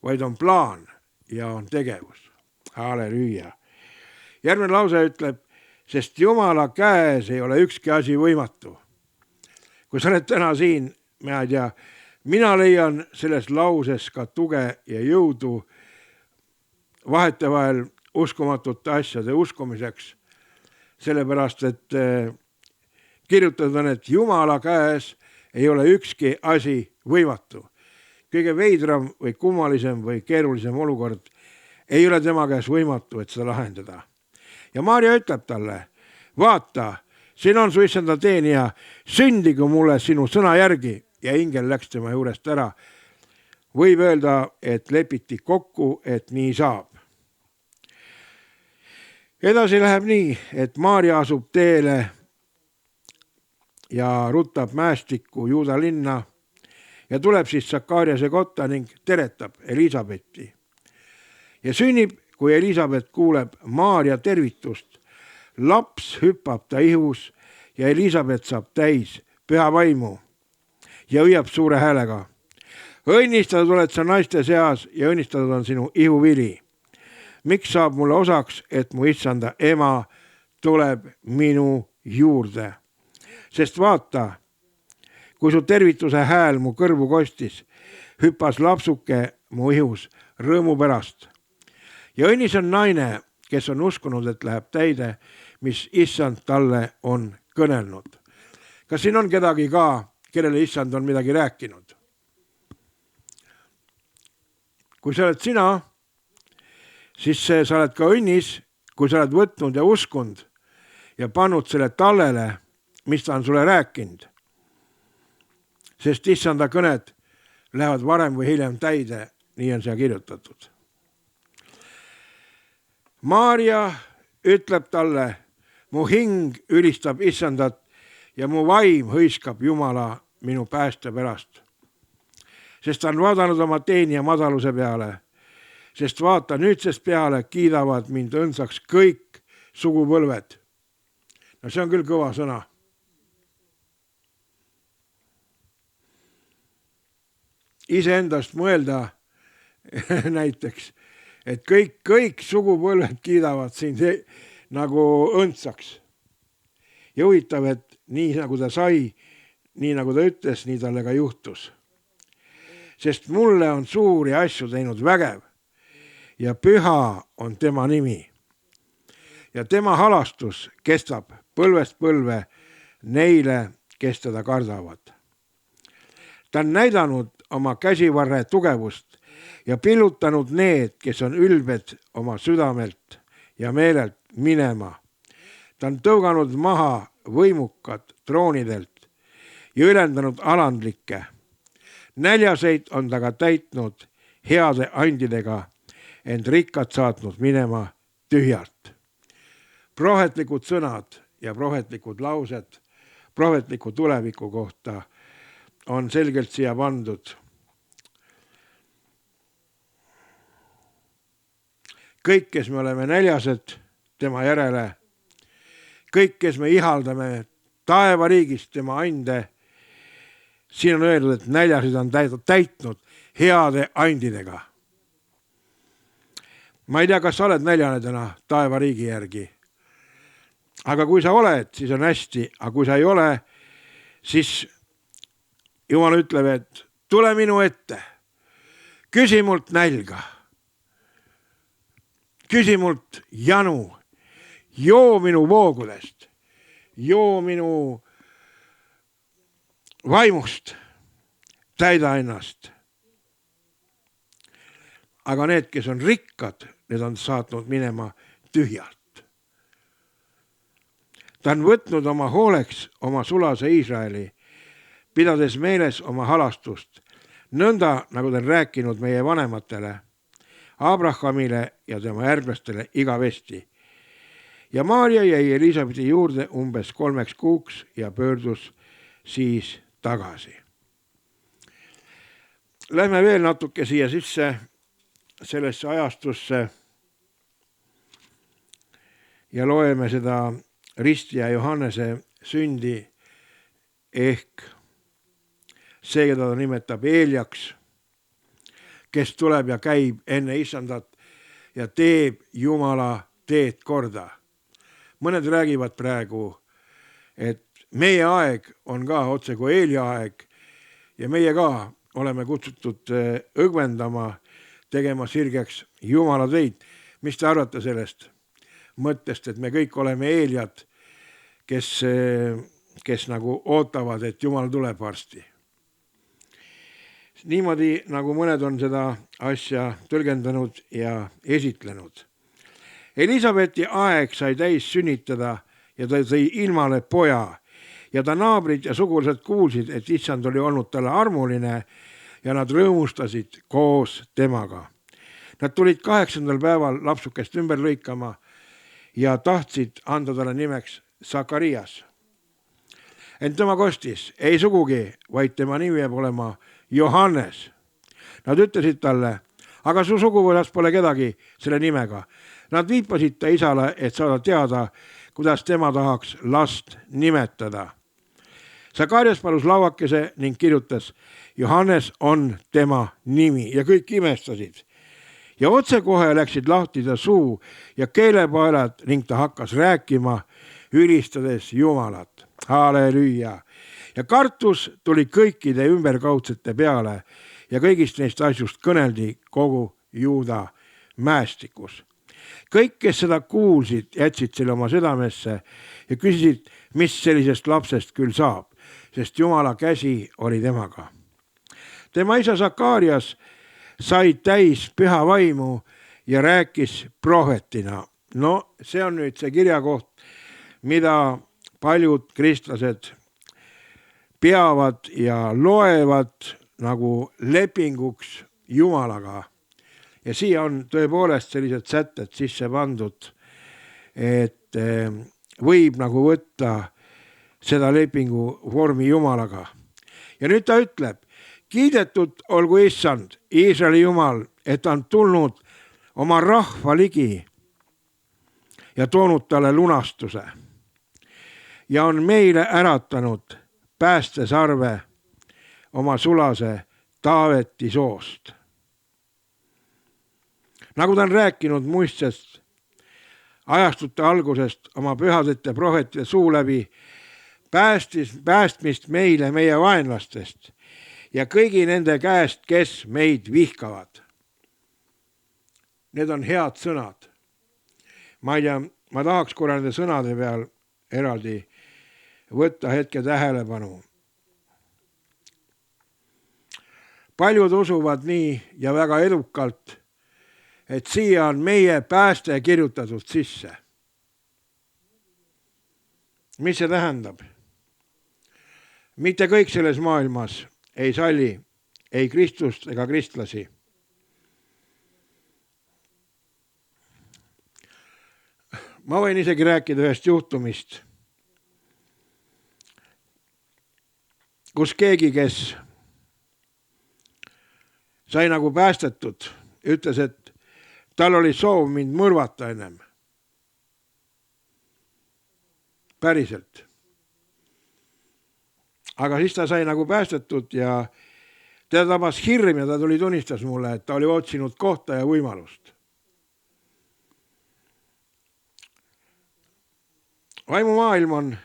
vaid on plaan ja on tegevus. Halleluuja. Järgmine lause ütleb, sest Jumala käes ei ole ükski asi võimatu. Kui sa oled täna siin, ma ei tea, mina leian selles lauses ka tuge ja jõudu vahetevahel uskumatute asjade uskumiseks, sellepärast, et kirjutatud on, et Jumala käes ei ole ükski asi võimatu. Kõige veidram või kummalisem või keerulisem olukord ei ole tema käes võimatu, et seda lahendada. Ja Maaria ütleb talle, vaata, siin on su issanda teenija, sündigu mulle sinu sõna järgi ja ingel läks tema juurest ära. Võib öelda, et lepiti kokku, et nii saab. Edasi läheb nii, et Maaria asub teele ja rutab mäestikku Juuda linna ja tuleb siis Sakariase kotta ning teretab Elisabetti. Ja sünnib, kui Elisabet kuuleb Maaria tervitust, laps hüppab ta ihus ja Elisabeth saab täis püha vaimu ja hüüab suure häälega. Õnnistatud oled sa naiste seas ja õnnistatud on sinu ihuvili. Miks saab mulle osaks, et mu issanda ema tuleb minu juurde? Sest vaata, kui su tervituse hääl mu kõrvu kostis, hüppas lapsuke mu ihus rõõmu pärast. Ja õnnis on naine, kes on uskunud, et läheb täide, mis issand talle on kõnelnud. Kas siin on kedagi ka, kellele issand on midagi rääkinud? Kui sa oled sina, siis sa oled ka õnnis, kui sa oled võtnud ja uskunud ja pannud selle tallele, mis ta on sulle rääkinud. Sest issanda kõned lähevad varem või hiljem täide, nii on seal kirjutatud. Maarja ütleb talle, mu hing ülistab issandat ja mu vaim hõiskab Jumala minu pääste pärast. Sest ta on vaadanud oma teenija madaluse peale. Sest vaata, nüüdsest peale kiidavad mind õndsaks kõik sugupõlved. No see on küll kõva sõna. Iseendast mõelda näiteks, et kõik sugupõlved kiidavad sind nagu õndsaks. Ja huvitav, et nii nagu ta sai, nii nagu ta ütles, nii talle ka juhtus. Sest mulle on suuri asju teinud vägev ja püha on tema nimi. Ja tema halastus kestab põlvest põlve neile, kes teda kardavad. Ta on näidanud oma käsivarre tugevust ja pillutanud need, kes on ülbed oma südamelt ja meelelt minema. Ta on tõuganud maha võimukad troonidelt ja ülendanud alandlikke. Näljaseid on ta ka täitnud heade andidega, ent rikkad saatnud minema tühjalt. Prohvetlikud sõnad ja prohvetlikud laused prohvetliku tuleviku kohta on selgelt siia pandud. Kõik, kes me oleme näljased tema järele, kõik, kes me ihaldame taevariigist tema ande, siin on öeldud, et näljasid on täitnud heade andidega. Ma ei tea, kas sa oled näljane täna taevariigi järgi. Aga kui sa oled, siis on hästi, aga kui sa ei ole, siis Jumal ütleb, et tule minu ette, küsi mult nälga, küsi mult janu, joo minu voogudest, joo minu vaimust, täida ennast. Aga need, kes on rikkad, need on saatnud minema tühjalt. Ta on võtnud oma hooleks oma sulase Iisraeli, pidades meeles oma halastust, nõnda nagu ta on rääkinud meie vanematele, Abrahamile ja tema järglastele igavesti. Ja Maarja jäi Elisabethi juurde umbes 3 kuuks ja pöördus siis tagasi. Lähme veel natuke siia sisse, sellesse ajastusse ja loeme seda ristija Johannese sündi ehk see, keda ta nimetab Eeliaks, kes tuleb ja käib enne issandat ja teeb Jumala teed korda. Mõned räägivad praegu, et meie aeg on ka otse kui Eeli aeg ja meie ka oleme kutsutud õgvendama, tegema sirgeks Jumala teid. Mis te arvate sellest mõttest, et me kõik oleme Eeliad, kes nagu ootavad, et Jumal tuleb varsti? Niimoodi, nagu mõned on seda asja tõlgendanud ja esitlenud. Elisabethi aeg sai täis sünnitada ja ta tõi ilmale poja ja ta naabrid ja sugulased kuulsid, et issand oli olnud talle armuline ja nad rõõmustasid koos temaga. Nad tulid 8. päeval lapsukest ümber lõikama ja tahtsid anda talle nimeks Sakarias. Ent tema kostis, ei sugugi, vaid tema nimi peab olema Johannes. Nad ütlesid talle, aga su suguvõsas pole kedagi selle nimega. Nad viipasid ta isale, et saada teada, kuidas tema tahaks last nimetada. Sakarias palus lauakese ning kirjutas, Johannes on tema nimi ja kõik imestasid. Ja otsekohe läksid lahti ta suu ja keelepaelad ning ta hakkas rääkima, ülistades Jumalat. Halleluuja! Ja kartus tuli kõikide ümberkaudsete peale ja kõigist neist asjust kõneldi kogu Juuda mäestikus. Kõik, kes seda kuulsid, jätsid selle oma südamesse ja küsisid, mis sellisest lapsest küll saab, sest Jumala käsi oli temaga. Tema isa Sakarias sai täis püha vaimu ja rääkis prohvetina. No see on nüüd see kirjakoht, mida paljud kristlased peavad ja loevad nagu lepinguks Jumalaga. Ja siia on tõepoolest sellised sätted sisse pandud, et võib nagu võtta seda lepingu vormi Jumalaga. Ja nüüd ta ütleb, kiidetud olgu Issand, Iisraeli Jumal, et on tulnud oma rahva ligi ja toonud talle lunastuse. Ja on meile äratanud päästesarve oma sulase Taaveti soost. Nagu ta on rääkinud muistsest ajastute algusest oma pühadete prohvetide suu läbi, päästmist meile meie vaenlastest ja kõigi nende käest, kes meid vihkavad. Need on head sõnad. Ma ei tea, ma tahaks korra nende sõnade peal eraldi võtta hetke tähelepanu. Paljud usuvad nii ja väga edukalt, et siia on meie pääste kirjutatud sisse. Mis see tähendab? Mitte kõik selles maailmas ei salli ei Kristust ega kristlasi. Ma võin isegi rääkida ühest juhtumist, kus keegi, kes sai nagu päästetud, ütles, et tal oli soov mind mõrvata ennem. Päriselt. Aga siis ta sai nagu päästetud ja teda tabas hirm ja ta tuli tunnistas mulle, et ta oli otsinud kohta ja võimalust. Vaimumaailm on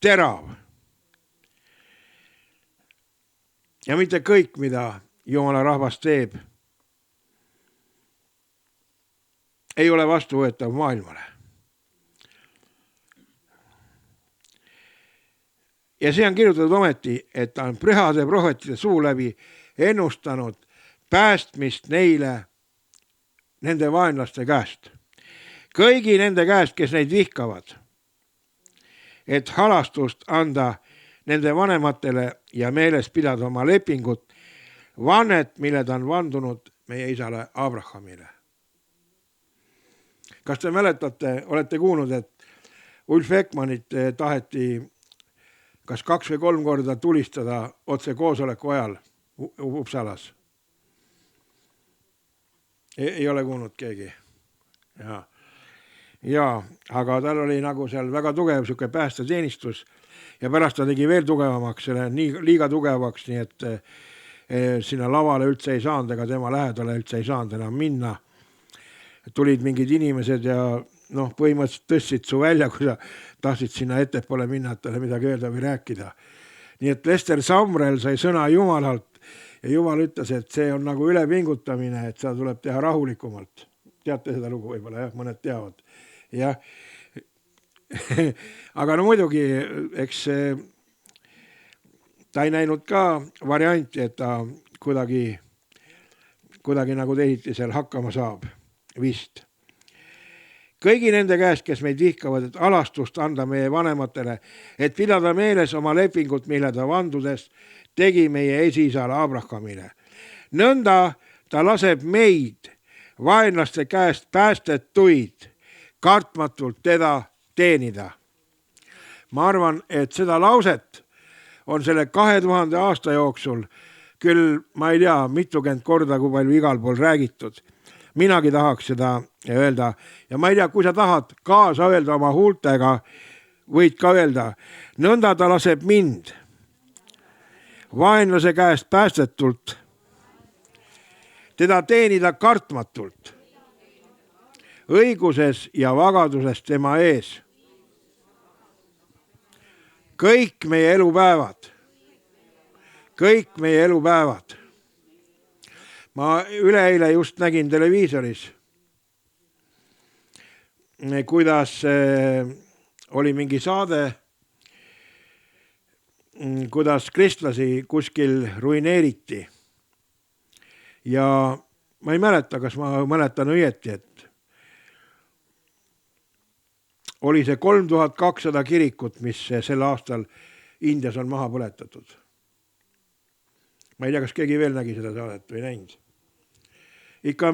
terav. Ja mitte kõik, mida Jumala rahvas teeb, ei ole vastuvõetav maailmale. Ja see on kirjutatud ometi, et ta on pühade prohvetide suu läbi ennustanud päästmist neile nende vaenlaste käest. Kõigi nende käest, kes neid vihkavad, et halastust anda nende vanematele ja meeles pidada oma lepingut, vannet, mille ta on vandunud meie isale Abrahamile. Kas te mäletate, olete kuulnud, et Ulf Ekmanit taheti kas 2 või 3 korda tulistada otse koosoleku ajal Uppsalas? Ei ole kuulnud keegi. Ja, aga tal oli nagu seal väga tugev siuke päästeteenistus ja pärast ta tegi veel tugevamaks, selle liiga tugevaks, nii et sinna lavale üldse ei saanud, ega tema lähedale üldse ei saanud enam minna. Tulid mingid inimesed ja põhimõtteliselt tõstsid su välja, kui sa tahtsid sinna ettepoole minna, et talle midagi öelda või rääkida. Nii et Lester Samrel sai sõna Jumalalt ja Jumal ütles, et see on nagu ülepingutamine, et seda tuleb teha rahulikumalt. Teate seda lugu võib-olla, jah, mõned teavad. Ja. Aga muidugi, eks ta ei näinud ka varianti, et ta kuidagi nagu teisiti seal hakkama saab vist. Kõigi nende käest, kes meid vihkavad, et alastust anda meie vanematele, et pidada meeles oma lepingut, mille ta vandudes tegi meie esiisale Abrahamile. Nõnda ta laseb meid vaenlaste käest päästetuid kartmatult teda teenida. Ma arvan, et seda lauset on selle 2000 aasta jooksul küll, ma ei tea, mitukümmend korda, kui palju igal pool räägitud. minagi tahaks seda öelda ja ma ei tea, kui sa tahad kaasa öelda oma huultega, võid ka öelda, nõnda ta laseb mind vaenlase käest päästetult, teda teenida kartmatult, õiguses ja vagaduses tema ees. Kõik meie elupäevad. Ma üleeile just nägin televiisoris, kuidas oli mingi saade, kuidas kristlasi kuskil ruineeriti. Ja ma ei mäleta, kas ma mäletan õieti, et oli see 3200 kirikut, mis sel aastal Indias on maha põletatud. Ma ei tea, kas keegi veel nägi seda saadet või näinud. Ikka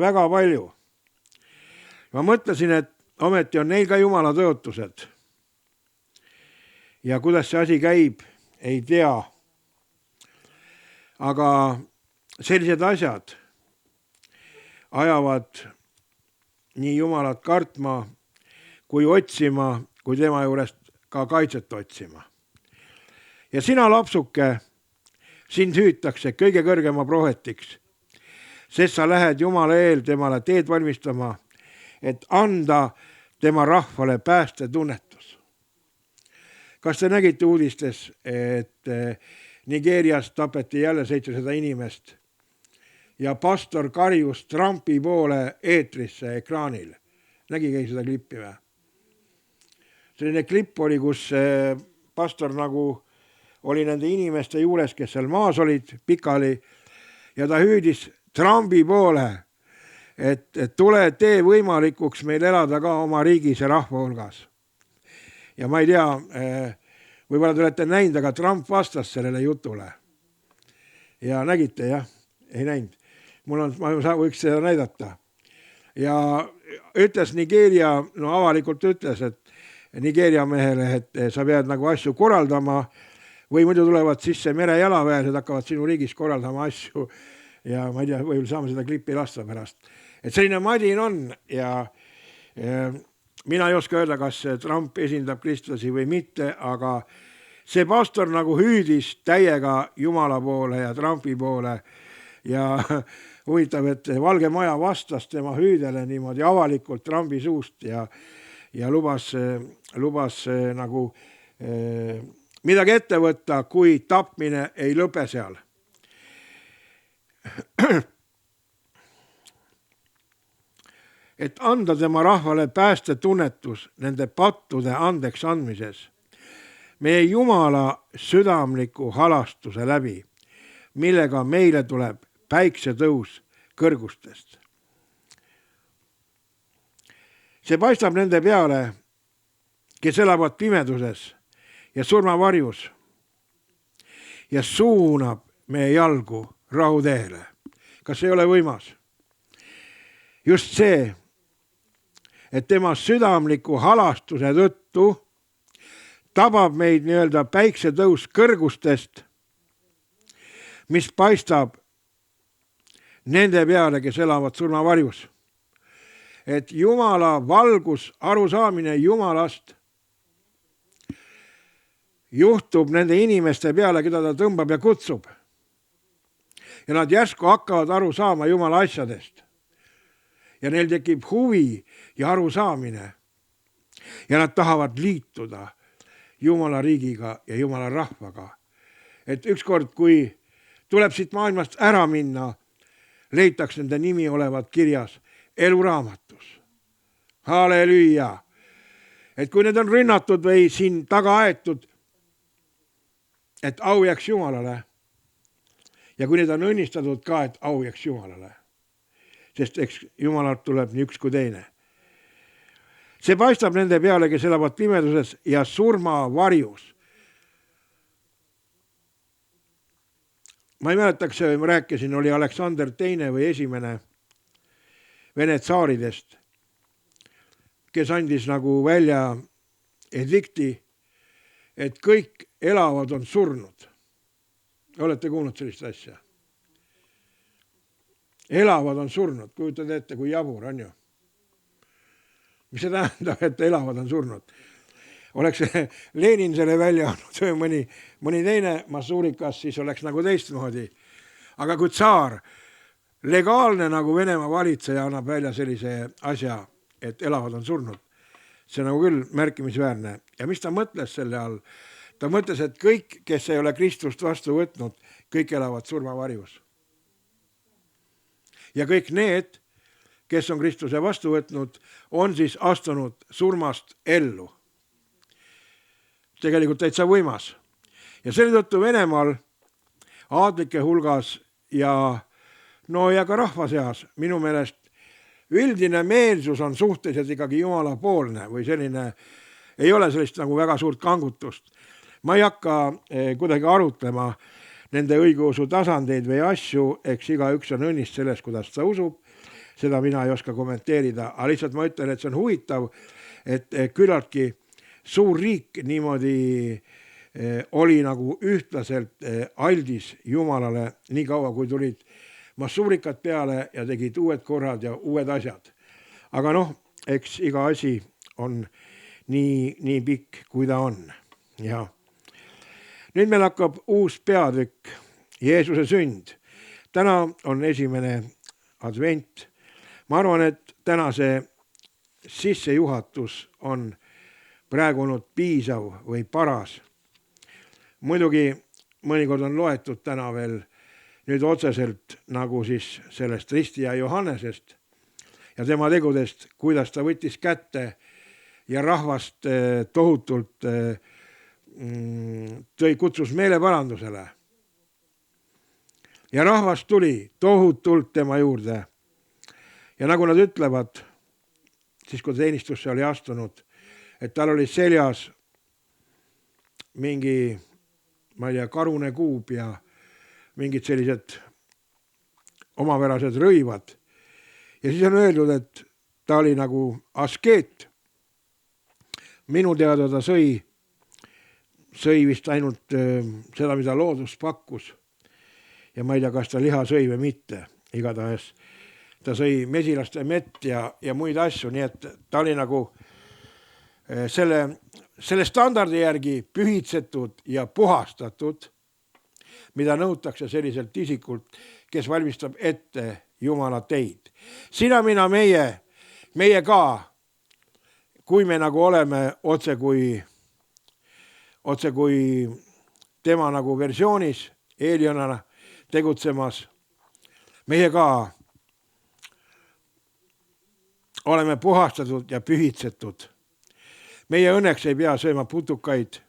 väga palju. Ma mõtlesin, et ometi on neil ka Jumala tõotused. Ja kuidas see asi käib, ei tea. Aga sellised asjad ajavad nii Jumalat kartma, kui otsima, kui tema juurest ka kaitset otsima. Ja sina, lapsuke, sind hüütakse kõige kõrgema prohetiks, sest sa lähed Jumala eel temale teed valmistama, et anda tema rahvale päästetunnetus. Kas te nägite uudistes, et Nigeerias tapeti jälle 700 inimest ja pastor karjus Trumpi poole eetrisse ekraanil? Nägige seda klippi või? Selline klipp oli, kus pastor nagu oli nende inimeste juures, kes seal maas olid pikali ja ta hüüdis Trumpi poole, et tule tee võimalikuks meil elada ka oma riigis ja rahva hulgas. Ja ma ei tea, võib-olla te olete näinud, aga Trump vastas sellele jutule. Ja nägite, jah? Ei näinud. Ma võiks seda näidata. Ja ütles Nigeeria, avalikult ütles, et Nigeeria mehele, et sa pead nagu asju korraldama või muidu tulevad sisse merejalaväelased, hakkavad sinu riigis korraldama asju ja ma ei tea, võib saame seda klippi lasta pärast. Et selline madin on ja mina ei oska öelda, kas Trump esindab kristlasi või mitte, aga see pastor nagu hüüdis täiega Jumala poole ja Trumpi poole ja huvitav, et Valge Maja vastas tema hüüdele niimoodi avalikult Trumpi suust ja lubas nagu midagi ette võtta, kui tapmine ei lõpe seal. Et anda tema rahvale päästetunnetus nende pattude andeks andmises, meie Jumala südamliku halastuse läbi, millega meile tuleb päiksetõus kõrgustest. See paistab nende peale, kes elavad pimeduses ja surmavarjus ja suunab meie jalgu rahuteele. Kas ei ole võimas? Just see, et tema südamliku halastuse tõttu tabab meid nii-öelda päiksetõus kõrgustest, mis paistab nende peale, kes elavad surmavarjus. Et Jumala valgus, arusaamine Jumalast juhtub nende inimeste peale, keda ta tõmbab ja kutsub. Ja nad järsku hakkavad aru saama Jumala asjadest. Ja neil tekib huvi ja arusaamine. Ja nad tahavad liituda Jumala riigiga ja Jumala rahvaga. Et ükskord, kui tuleb siit maailmast ära minna, leitaks nende nimi olevat kirjas eluraamatus. Halleluja! Et kui need on rünnatud või siin taga aetud, et au jääks Jumalale. Ja kui need on õnnistatud ka, et au jääks Jumalale. Sest eks Jumalalt tuleb nii üks kui teine. See paistab nende peale, kes elavad pimeduses ja surmavarjus. Ma ei mäletaks, ma rääkisin, oli Aleksander II või esimene Vene tsaaridest, kes andis nagu välja edikti, et kõik elavad on surnud. Olete kuulnud sellist asja? elavad on surnud, kujutad ette, kui jabur on ju. Mis see tähendab, et elavad on surnud? Oleks Lenin selle välja andnud või mõni teine masuurikas, siis oleks nagu teistmoodi. Aga kui tsaar, legaalne nagu Venemaa valitseja annab välja sellise asja, et elavad on surnud, see nagu küll märkimisväärne. Ja mis ta mõtles selle all? Ta mõtles, et kõik, kes ei ole Kristust vastu võtnud, kõik elavad surmavarjus. Ja kõik need, kes on Kristuse vastu võtnud, on siis astunud surmast ellu. Tegelikult täitsa võimas. Ja selle tõttu Venemaal aadlike hulgas ja ka rahva seas minu meelest üldine meelsus on suhteliselt ikkagi Jumala poolne või selline, ei ole sellist nagu väga suurt kangutust. Ma ei hakka kuidagi arutlema nende õigeusu tasandeid või asju, eks igaüks on õnnist sellest, kuidas ta usub. Seda mina ei oska kommenteerida, aga lihtsalt ma ütlen, et see on huvitav, et küllaltki suur riik niimoodi oli nagu ühtlaselt aldis Jumalale nii kaua, kui tulid massuurikad peale ja tegid uued korrad ja uued asjad. Aga eks iga asi on nii pikk, kui ta on. Ja nüüd meil hakkab uus peatükk, Jeesuse sünd. Täna on esimene advent. Ma arvan, et tänase sissejuhatus on praegu olnud piisav või paras. Muidugi mõnikord on loetud täna veel nüüd otseselt nagu siis sellest ristija Johannesest ja tema tegudest, kuidas ta võttis kätte ja rahvast tohutult kutsus meeleparandusele. Ja rahvas tuli tohutult tema juurde. Ja nagu nad ütlevad, siis kui teenistusse oli astunud, et tal oli seljas mingi, ma ei tea, karune kuub ja mingid sellised omapärased rõivad. Ja siis on öeldud, et ta oli nagu askeet. Minu teada ta sõi vist ainult seda, mida loodus pakkus. Ja ma ei tea, kas ta liha sõi või mitte. Igatahes ta sõi mesilaste mett ja muid asju, nii et ta oli nagu selle standardi järgi pühitsetud ja puhastatud, mida nõutakse selliselt isikult, kes valmistab ette Jumala teid. Sina, mina, meie ka, kui me nagu oleme otse kui tema nagu versioonis eeljõnana tegutsemas, meie ka oleme puhastatud ja pühitsetud. Meie õnneks ei pea sööma putukaid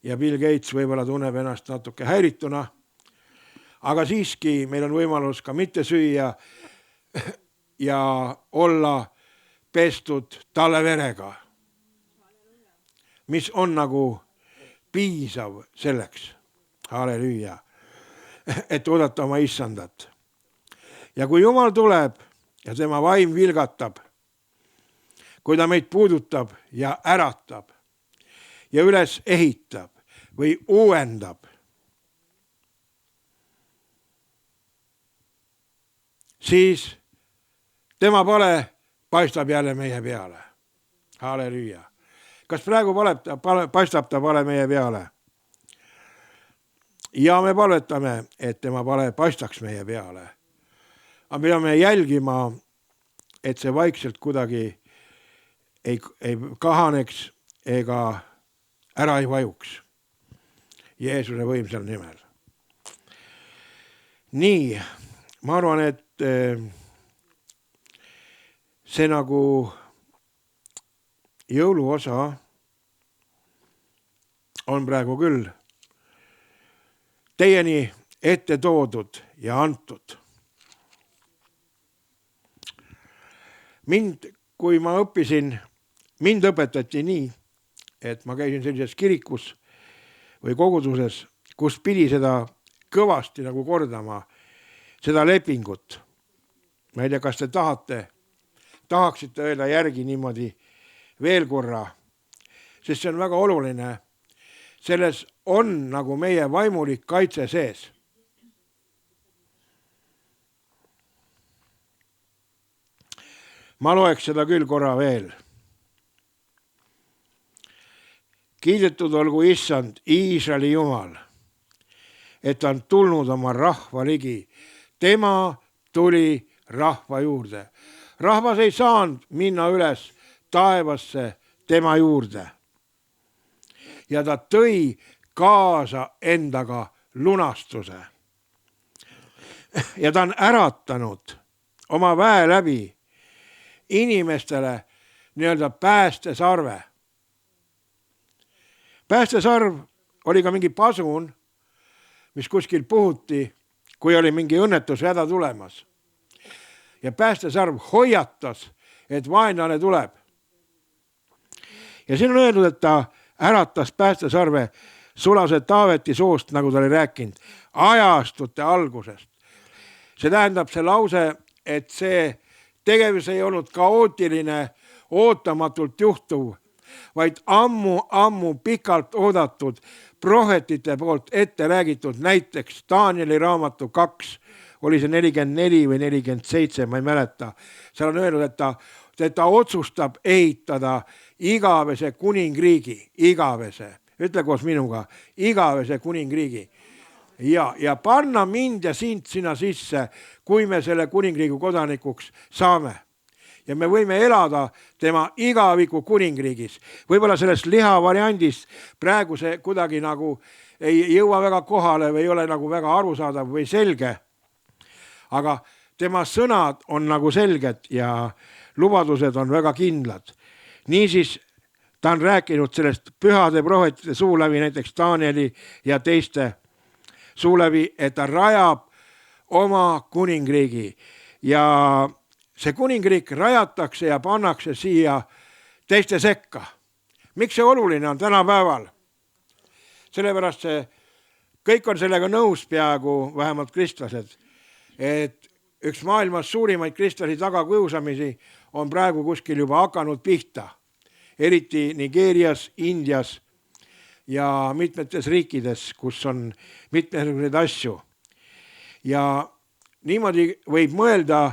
ja Bill Gates võib-olla tunneb ennast natuke häirituna, aga siiski meil on võimalus ka mitte süüa ja olla pestud talle verega, mis on nagu piisav selleks, halleluuja, et oodata oma issandat. Ja kui Jumal tuleb ja tema vaim vilgatab, kui ta meid puudutab ja äratab ja üles ehitab või uuendab, siis tema pale paistab jälle meie peale. Halleluuja. Kas praegu paistab ta pale meie peale? Ja me palvetame, et tema pale paistaks meie peale. Aga peame jälgima, et see vaikselt kuidagi ei kahaneks ega ära ei vajuks. Jeesuse võimsal nimel. Nii, ma arvan, et see nagu jõuluosa on praegu küll teieni ette toodud ja antud. Kui ma õppisin, mind õpetati nii, et ma käisin sellises kirikus või koguduses, kus pidi seda kõvasti nagu kordama, seda lepingut. Ma ei tea, kas te tahaksite öelda järgi niimoodi veel korra, sest see on väga oluline. Selles on nagu meie vaimulik kaitse sees. ma loeks seda küll korra veel. Kiidetud olgu Issand, Iisraeli Jumal, et ta on tulnud oma rahva ligi. Tema tuli rahva juurde. Rahvas ei saanud minna üles taevasse tema juurde. Ja ta tõi kaasa endaga lunastuse. Ja ta on äratanud oma väe läbi inimestele nii-öelda päästesarve. Päästesarv oli ka mingi pasun, mis kuskil puhuti, kui oli mingi õnnetus häda tulemas. Ja päästesarv hoiatas, et vaenlane tuleb. Ja siin on öeldud, et ta äratas päästesarve sulase Taaveti soost, nagu ta oli rääkinud, ajastute algusest. See tähendab see lause, et see tegevus ei olnud kaootiline, ootamatult juhtuv, vaid ammu pikalt oodatud prohvetite poolt ette räägitud, näiteks Danieli raamatu 2, oli see 44 või 47, ma ei mäleta. Seal on öeldud, et ta otsustab ehitada igavese kuningriigi, igavese, ütle koos minuga, igavese kuningriigi. Ja panna mind ja sind sinna sisse, kui me selle kuningriigi kodanikuks saame. Ja me võime elada tema igaviku kuningriigis. Võib-olla sellest liha variandist praegu see kuidagi nagu ei jõua väga kohale või ei ole nagu väga arusaadav või selge. Aga tema sõnad on nagu selged ja lubadused on väga kindlad. Niisiis ta on rääkinud sellest pühade prohvetite suu läbi, näiteks Danieli ja teiste suu läbi, et ta rajab oma kuningriigi ja see kuningriik rajatakse ja pannakse siia teiste sekka. Miks see oluline on tänapäeval? Sellepärast kõik on sellega nõus peaaegu, vähemalt kristlased, et üks maailmas suurimaid kristlasi tagakiusamisi on praegu kuskil juba hakanud pihta. Eriti Nigeerias, Indias ja mitmetes riikides, kus on mitmesuguseid asju. Ja niimoodi võib mõelda,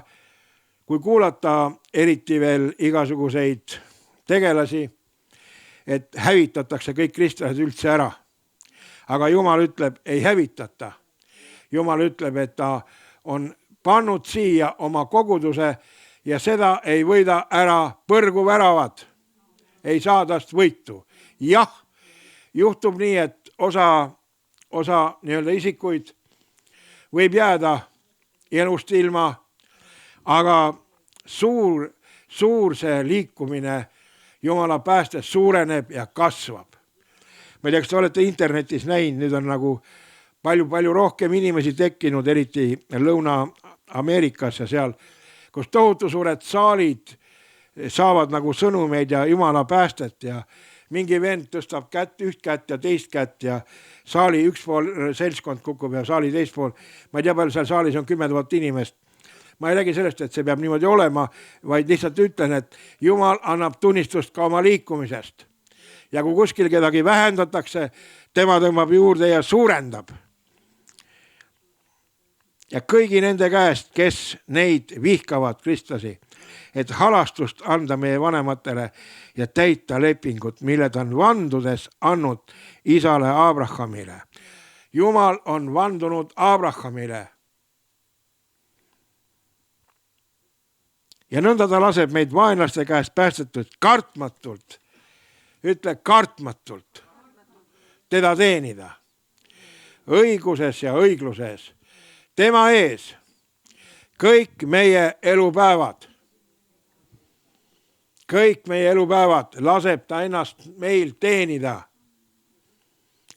kui kuulata eriti veel igasuguseid tegelasi, et hävitatakse kõik kristlased üldse ära. Aga Jumal ütleb, ei hävitata. Jumal ütleb, et ta on pannud siia oma koguduse ja seda ei võida ära põrguväravad. Ei saa tast võitu. Jah, juhtub nii, et osa nii-öelda isikuid võib jääda elust ilma, aga suur see liikumine Jumala päästes suureneb ja kasvab. Ma ei tea, kas te olete internetis näinud, nüüd on nagu palju rohkem inimesi tekkinud, eriti Lõuna-Ameerikas ja seal, kus tohutu suured saalid saavad nagu sõnumeid ja Jumala päästet ja mingi vend tõstab üht kätt ja teist kätt ja saali üks pool seltskond kukub ja saali teist pool. Ma ei tea, palju seal saalis on 10 000 inimest. Ma ei räägi sellest, et see peab niimoodi olema, vaid lihtsalt ütlen, et Jumal annab tunnistust ka oma liikumisest. Ja kui kuskil kedagi vähendatakse, tema tõmbab juurde ja suurendab. Ja kõigi nende käest, kes neid vihkavad kristlasi, et halastust anda meie vanematele ja täita lepingut, mille ta on vandudes andnud isale Abrahamile. Jumal on vandunud Abrahamile. Ja nõnda ta laseb meid vaenlaste käest päästetud kartmatult, ütle kartmatult, teda teenida. Õiguses ja õigluses, tema ees, kõik meie elupäevad laseb ta ennast meil teenida.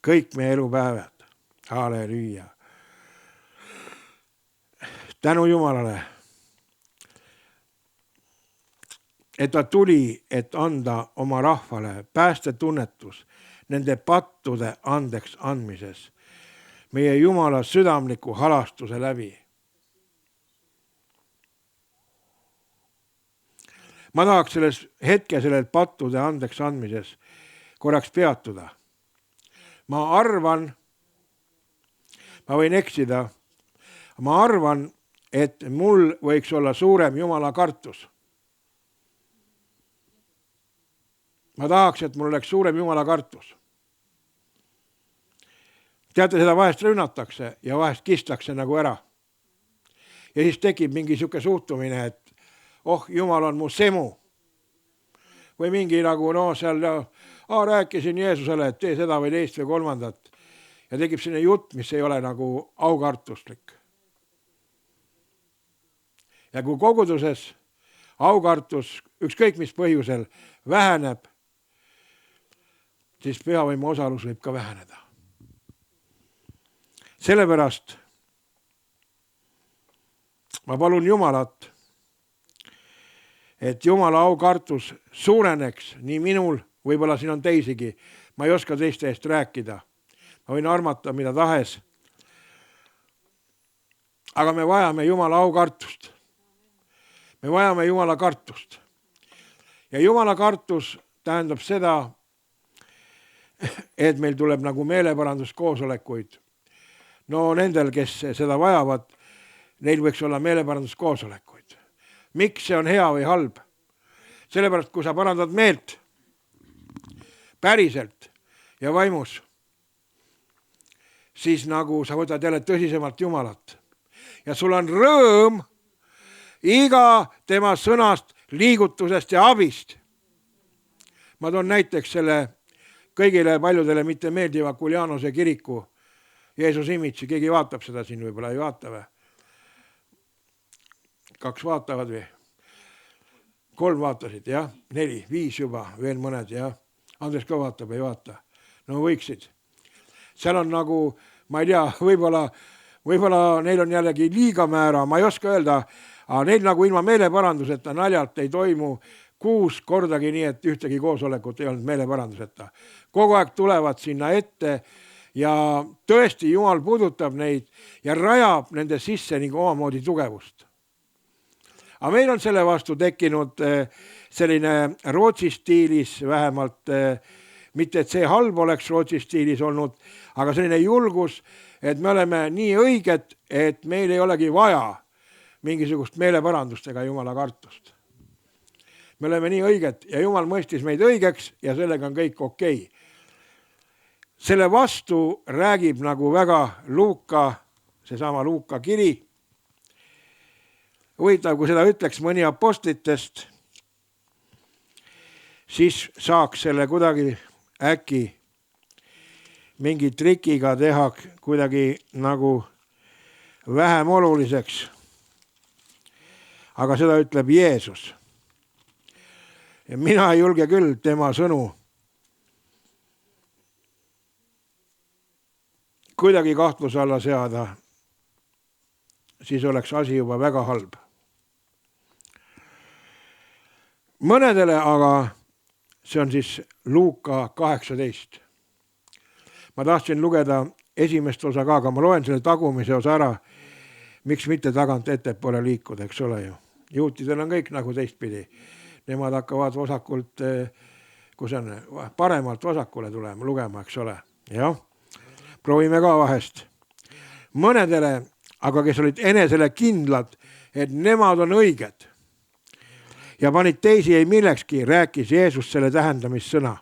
Kõik meie elupäevad. Halleluuja. Tänu Jumalale, et ta tuli, et anda oma rahvale päästetunnetus nende pattude andeks andmises, meie Jumala südamliku halastuse läbi. Ma tahaks sellel pattude andeks andmises korraks peatuda. Ma arvan, ma võin eksida, ma arvan, et mul võiks olla suurem Jumala kartus. ma tahaks, et mul oleks suurem Jumala kartus. Teate, seda vahest rünnatakse ja vahest kistakse nagu ära. Ja siis tekib mingi siuke suhtumine, et Jumal on mu semu. Või mingi nagu seal rääkisin Jeesusele, et tee seda või teist või kolmandat. Ja tekib selline jutt, mis ei ole nagu aukartuslik. Ja kui koguduses aukartus ükskõik mis põhjusel väheneb, siis pühavõimu osalus võib ka väheneda. Sellepärast ma palun Jumalat, et Jumala aukartus suureneks nii minul, võib-olla siin on teisigi, ma ei oska teiste eest rääkida, ma võin armata mida tahes, aga me vajame Jumala aukartust. Me vajame Jumala kartust. Ja Jumala kartus tähendab seda, et meil tuleb nagu meeleparanduskoosolekuid. No nendel, kes seda vajavad, neil võiks olla meeleparanduskoosolekuid. Miks see on hea või halb? Sellepärast, kui sa parandad meelt päriselt ja vaimus, siis nagu sa võtad jälle tõsisemalt Jumalat. Ja sul on rõõm iga tema sõnast, liigutusest ja abist. Ma toon näiteks selle kõigile paljudele mitte meeldiva Kuljanose kiriku Jeesus imitsi, keegi vaatab seda siin, võib-olla ei vaata või? 2 vaatavad või? 3 vaatasid, jah? 4, 5 juba, veel mõned, jah? Andres ka vaatab, ei vaata? No võiksid. Seal on nagu, ma ei tea, võib-olla neil on jällegi liiga määra, ma ei oska öelda, aga neil nagu ilma meeleparanduseta naljalt ei toimu 6 kordagi nii, et ühtegi koosolekut ei olnud meeleparanduseta. Kogu aeg tulevad sinna ette ja tõesti Jumal puudutab neid ja rajab nende sisse nagu omamoodi tugevust. Aga meil on selle vastu tekkinud selline Rootsi stiilis vähemalt, mitte et see halb oleks Rootsi stiilis olnud, aga selline julgus, et me oleme nii õiged, et meil ei olegi vaja mingisugust meeleparandust ega Jumala kartust. Me oleme nii õiged ja Jumal mõistis meid õigeks ja sellega on kõik okei. Selle vastu räägib nagu väga Luuka, seesama Luuka kiri. Huvitav, kui seda ütleks mõni apostlitest, siis saaks selle kuidagi äkki mingi trikiga teha kuidagi nagu vähem oluliseks. Aga seda ütleb Jeesus. Ja mina ei julge küll tema sõnu kuidagi kahtluse alla seada, siis oleks asi juba väga halb. Mõnedele aga, see on siis Luuka 18. Ma tahtsin lugeda esimest osa ka, aga ma loen selle tagumise osa ära, miks mitte tagant ettepoole liikuda, eks ole ju. Juutidel on kõik nagu teistpidi. Nemad hakkavad vasakult, kus on, paremalt vasakule tulema, lugema, eks ole. Jah, proovime ka vahest. Mõnedele, aga kes olid enesele kindlad, et nemad on õiged ja panid teisi ei millekski, rääkis Jeesus selle tähendamissõna.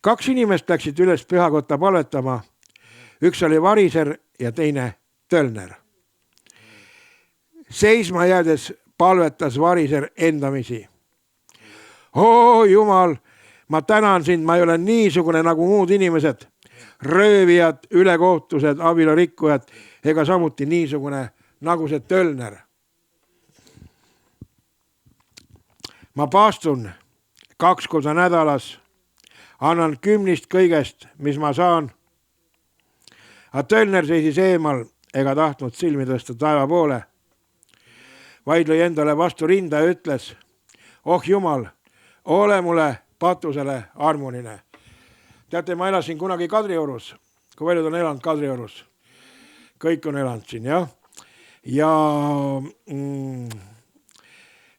2 inimest läksid üles pühakotta palvetama. Üks oli variser ja teine tölner. Seisma jäädes palvetas variser endamisi. Jumal, ma tänan sind, ma ei ole niisugune nagu muud inimesed, röövijad, ülekohtused, abielurikkujad, ega samuti niisugune nagu see tölner. Ma paastun 2 korda nädalas, annan 10 kõigest, mis ma saan. A tölner seisis eemal ega tahtnud silmi tõsta taeva poole, vaid lõi endale vastu rinda ja ütles, Jumal, ole mulle patusele armuline. Teate, ma elasin kunagi Kadriorus, kui paljud on elanud Kadriorus. Kõik on elanud siin, jah. Ja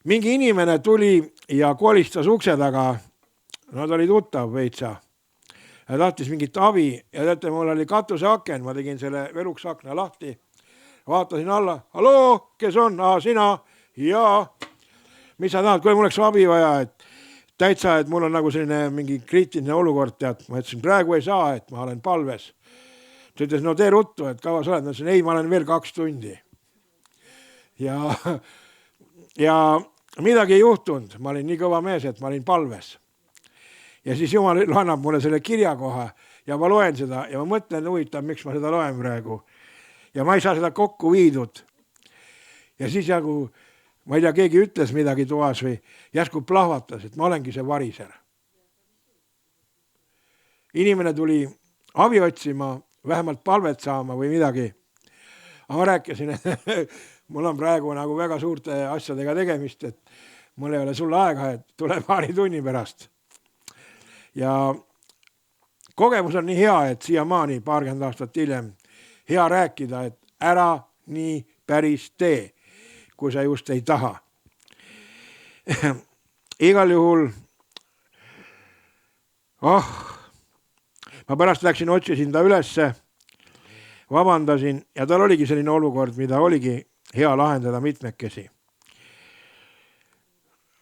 mingi inimene tuli ja kolistas ukse taga, no ta oli tuttav veitsa, ja tahtis mingit abi ja teate, mul oli katuseaken, ma tegin selle veluksakna lahti, vaatasin alla, halloo, kes on? Sina? Jaa. Mis sa tahad, kui mul oleks abi vaja, et täitsa, et mul on nagu selline mingi kriitiline olukord, tead, ma ütlesin, praegu ei saa, et ma olen palves. Ta ütles, no tee ruttu, et kaua sa oled? Ma ütlesin, ei, ma olen veel 2 tundi. Ja midagi ei juhtunud, ma olin nii kõva mees, et ma olin palves. Ja siis Jumal annab mulle selle kirjakoha ja ma loen seda ja ma mõtlen, huvitav, miks ma seda loen praegu. Ja ma ei saa seda kokku viidud. Ja siis nagu, ma ei tea, keegi ütles midagi toas või järsku plahvatas, et ma olengi see variser. Inimene tuli abi otsima, vähemalt palvet saama või midagi. Aga ma rääkisin, et mul on praegu nagu väga suurte asjadega tegemist, et mul ei ole sulle aega, et tule paari tunni pärast. Ja kogemus on nii hea, et siiamaani 20 aastat hiljem hea rääkida, et ära nii päris tee, kui sa just ei taha. Igal juhul, ma pärast läksin, otsisin ta ülesse, vabandasin ja tal oligi selline olukord, mida oligi hea lahendada mitmekesi.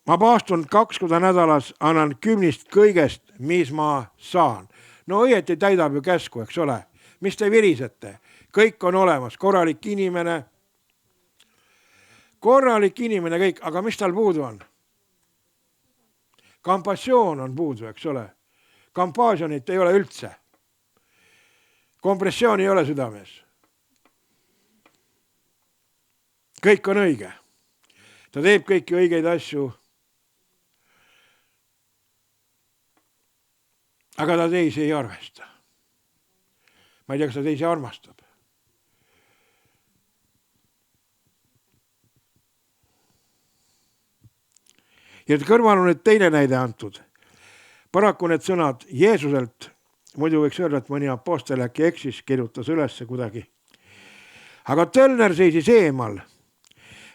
Ma paastun 2 korda nädalas, annan 10 kõigest, mis ma saan. No õieti täidab ju käsku, eks ole. Mis te virisete? Kõik on olemas, korralik inimene, kõik, aga mis tal puudu on? Kompassioon on puudu, eks ole. Kompassionit ei ole üldse. Kompressiooni ei ole südames. Kõik on õige. Ta teeb kõiki õigeid asju. Aga ta teisi ei arvesta. Ma ei tea, kas ta teisi armastab. Ja kõrval on nüüd teine näide antud. Paraku need sõnad Jeesuselt, muidu võiks öelda, et mõni apostel äkki eksis, kirjutas ülesse kuidagi. Aga Tölner seisis eemal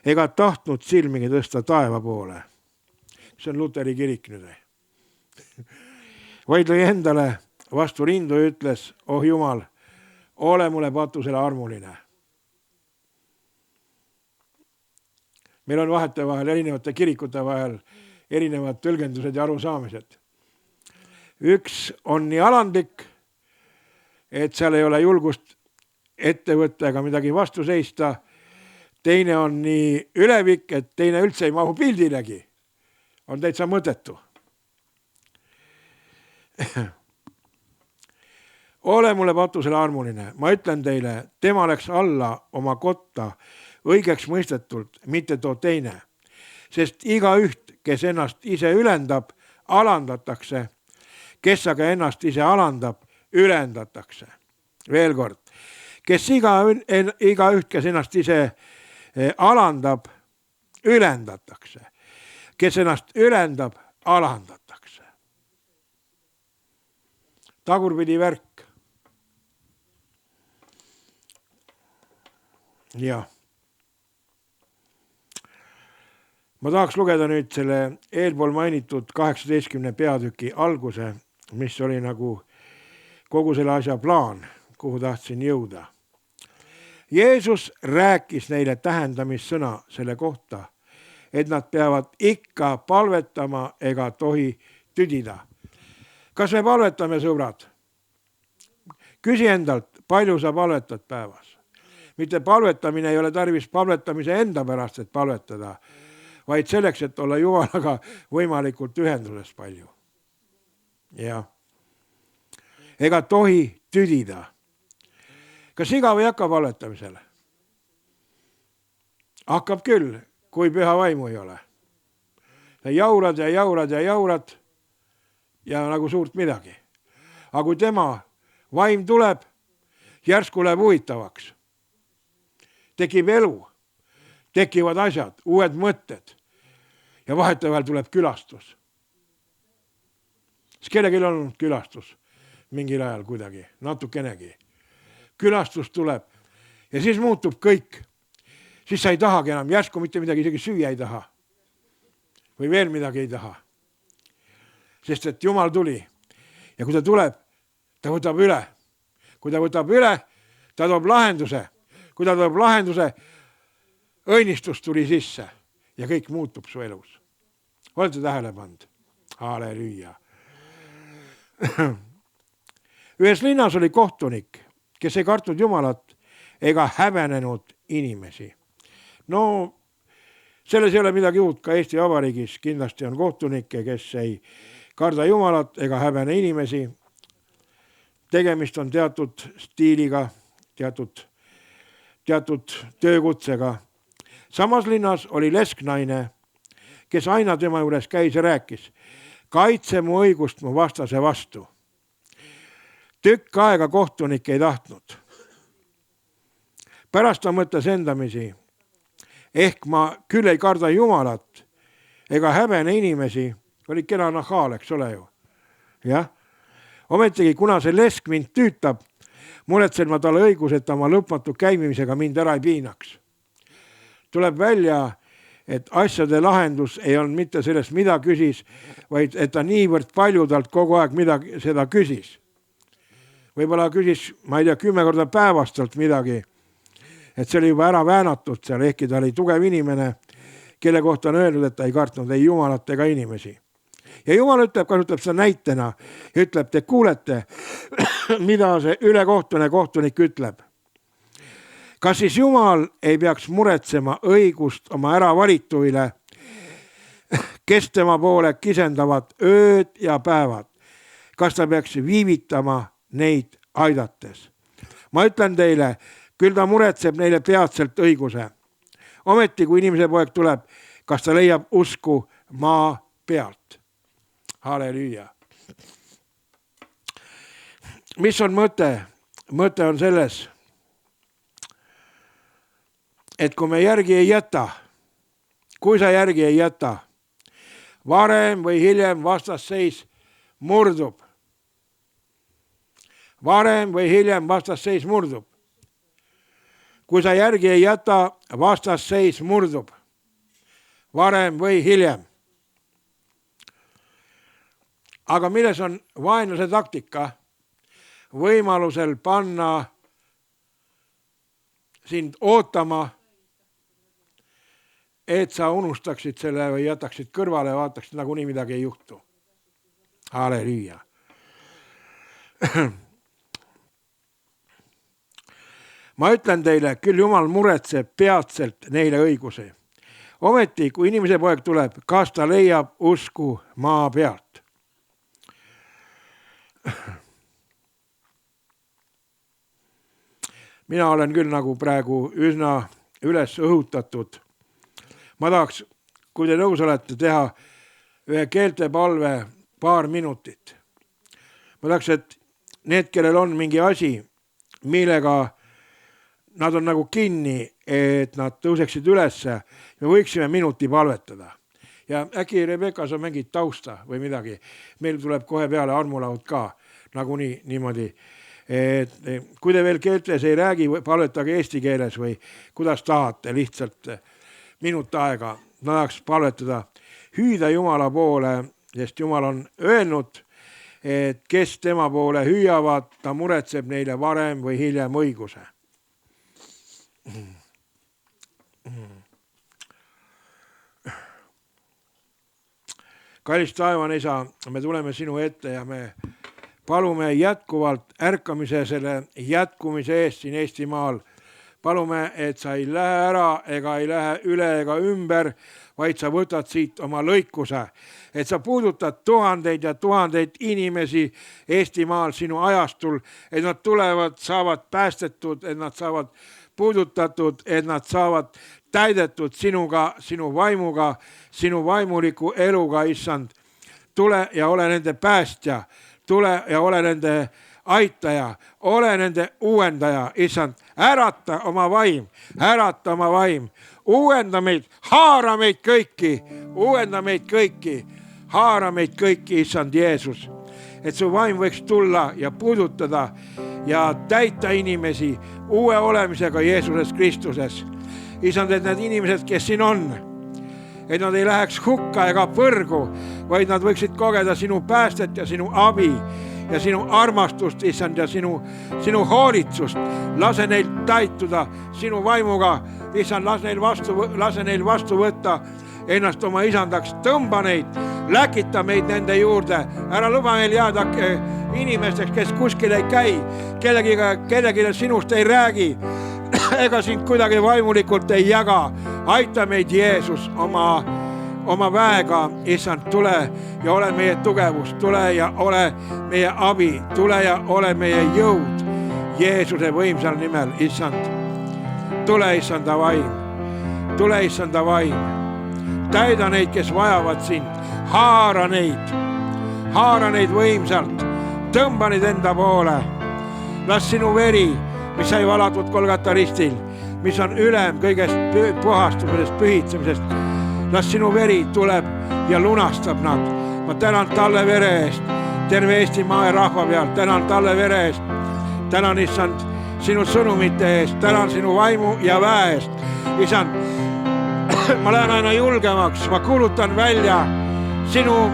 ega tahtnud silmigi tõsta taeva poole. See on Luteri kirik nüüd. Vaid lõi endale vastu rindu ja ütles, oh Jumal, ole mulle patusele armuline. Meil on vahete vahel, erinevate kirikute vahel erinevad tõlgendused ja arusaamised. Üks on nii alandlik, et seal ei ole julgust ette võtta ega midagi vastu seista. Teine on nii ülevik, et teine üldse ei mahu pildilegi. On täitsa mõttetu. Ole mulle patusele armuline. Ma ütlen teile, tema läks alla oma kotta õigeks mõistetult, mitte too teine. Sest iga üht, kes ennast ise ülendab, alandatakse. Kes aga ennast ise alandab, ülendatakse. Veel kord. Kes iga üht, kes ennast ise alandab, ülendatakse. Kes ennast ülendab, alandatakse. Tagurpidi värk. Jah. Ma tahaks lugeda nüüd selle eelpool mainitud 18 peatüki alguse, mis oli nagu kogu selle asja plaan, kuhu tahtsin jõuda. Jeesus rääkis neile tähendamissõna selle kohta, et nad peavad ikka palvetama ega tohi tüdida. Kas me palvetame, sõbrad? Küsi endalt, palju sa palvetad päevas? Mitte palvetamine ei ole tarvis palvetamise enda pärast, et palvetada, vaid selleks, et olla Jumalaga võimalikult ühenduses palju. Ja. Ega tohi tüdida. Kas igav ei hakka palvetamisele? Hakkab küll, kui püha vaimu ei ole. Sa jaurad ja jaurad ja jaurad ja nagu suurt midagi. Aga kui tema vaim tuleb, järsku läheb huvitavaks. Tekib elu, tekivad asjad, uued mõtted ja vahetevahel tuleb külastus. Kas kellelgi on olnud külastus mingil ajal kuidagi, natukenegi? Külastus tuleb ja siis muutub kõik. Siis sa ei tahagi enam, järsku mitte midagi isegi süüa ei taha. Või veel midagi ei taha. Sest et Jumal tuli ja kui ta tuleb, ta võtab üle. Kui ta võtab üle, ta toob lahenduse. Kui ta toob lahenduse, õnnistus tuli sisse ja kõik muutub su elus. Olete tähele pannud? Halleluuja. Ühes linnas oli kohtunik, kes ei kartnud Jumalat ega häbenenud inimesi. No, selles ei ole midagi uut, ka Eesti Vabariigis kindlasti on kohtunikke, kes ei karda Jumalat ega häbene inimesi. Tegemist on teatud stiiliga, teatud töökutsega. Samas linnas oli lesknaine, kes aina tema juures käis ja rääkis, kaitse mu õigust mu vastase vastu. Tükk aega kohtunik ei tahtnud. Pärast ta mõtles endamisi, ehk ma küll ei karda Jumalat ega häbene inimesi, oli kena nahaal, eks ole ju. Jah. Ometigi, kuna see lesk mind tüütab, muretsen ma talle õigus, et ta oma lõpmatu käimimisega mind ära ei piinaks. Tuleb välja, et asjade lahendus ei olnud mitte sellest, mida küsis, vaid et ta niivõrd palju talt kogu aeg midagi seda küsis. Võib-olla küsis, ma ei tea, 10 korda päevast talt midagi, et see oli juba ära väänatud seal, ehkki ta oli tugev inimene, kelle kohta on öelnud, et ta ei kartnud ei Jumalat ega inimesi. Ja Jumal kasutab seda näitena ja ütleb, te kuulete, mida see ülekohtune kohtunik ütleb. Kas siis Jumal ei peaks muretsema õigust oma äravalituile, kes tema poole kisendavad ööd ja päevad? Kas ta peaks viivitama neid aidates? Ma ütlen teile, küll ta muretseb neile peatselt õiguse. Ometi, kui inimese poeg tuleb, kas ta leiab usku maa pealt? Halleluuja. Mis on mõte? Mõte on selles, et kui me järgi ei jäta, kui sa järgi ei jäta, varem või hiljem vastasseis murdub. Varem või hiljem vastasseis murdub. Kui sa järgi ei jäta, vastasseis murdub. Varem või hiljem. Aga milles on vaenlase taktika? Võimalusel panna sind ootama, et sa unustaksid selle või jätaksid kõrvale ja vaataksid, nagunii midagi ei juhtu. Halleluuja. Ma ütlen teile, küll Jumal muretseb peatselt neile õigusi. Ometi, kui inimese poeg tuleb, kas ta leiab usku maa pealt? Mina olen küll nagu praegu üsna üles õhutatud. Ma tahaks, kui te nõus olete, teha ühe keeltepalve paar minutit. Ma tahaks, et need, kellel on mingi asi, millega nad on nagu kinni, et nad tõuseksid ülesse, me võiksime minuti palvetada. Ja äkki Rebekas on mingit tausta või midagi. Meil tuleb kohe peale armulaud ka, nagunii niimoodi. Et kui te veel keeltes ei räägi, palvetage eesti keeles või kuidas tahate, lihtsalt minut aega. Ma tahaks palvetada, hüüda Jumala poole, sest Jumal on öelnud, et kes tema poole hüüavad, ta muretseb neile varem või hiljem õiguse. Kallis taevane isa, me tuleme sinu ette ja me palume jätkuvalt ärkamise selle jätkumise eest siin Eestimaal. Palume, et sa ei lähe ära ega ei lähe üle ega ümber, vaid sa võtad siit oma lõikuse. Et sa puudutad tuhandeid ja tuhandeid inimesi Eestimaal sinu ajastul, et nad tulevad, saavad päästetud, et nad saavad puudutatud, et nad saavad täidetud sinuga, sinu vaimuga, sinu vaimuliku eluga, issand. Tule ja ole nende päästja, tule ja ole nende aitaja, ole nende uuendaja, issand. Ärata oma vaim, uuenda meid, haara meid kõiki, haara meid kõiki, issand Jeesus. Et su vaim võiks tulla ja puudutada ja täita inimesi uue olemisega Jeesuses Kristuses. Isand, et need inimesed, kes siin on, et nad ei läheks hukka ega põrgu, vaid nad võiksid kogeda sinu päästet ja sinu abi ja sinu armastust, issand, ja sinu hoolitsust. Lase neil täituda sinu vaimuga, issand, lase neil vastu võtta ennast oma isandaks, tõmba neid läkita meid nende juurde, ära luba meil jääda inimesteks, kes kuskil ei käi, kellegile sinust ei räägi, ega sind kuidagi vaimulikult ei jaga. Aita meid, Jeesus, oma väega, issand, tule ja ole meie tugevus, tule ja ole meie abi, tule ja ole meie jõud Jeesuse võimsal nimel, issand. Tule, issanda vaim, tule, issanda vaim. Täida neid, kes vajavad sind, haara neid võimsalt, tõmba neid enda poole. Las sinu veri, mis sai valatud Golgata ristil, mis on ülem kõigest puhastumisest, pühitsemisest, las sinu veri tuleb ja lunastab nad. Ma tänan talle vere eest, terve Eestimaa ja rahva pealt, tänan talle vere eest, tänan, issand, sinu sõnumite eest, tänan sinu vaimu ja väe eest, issand. Ma lähen aina julgemaks, ma kuulutan välja sinu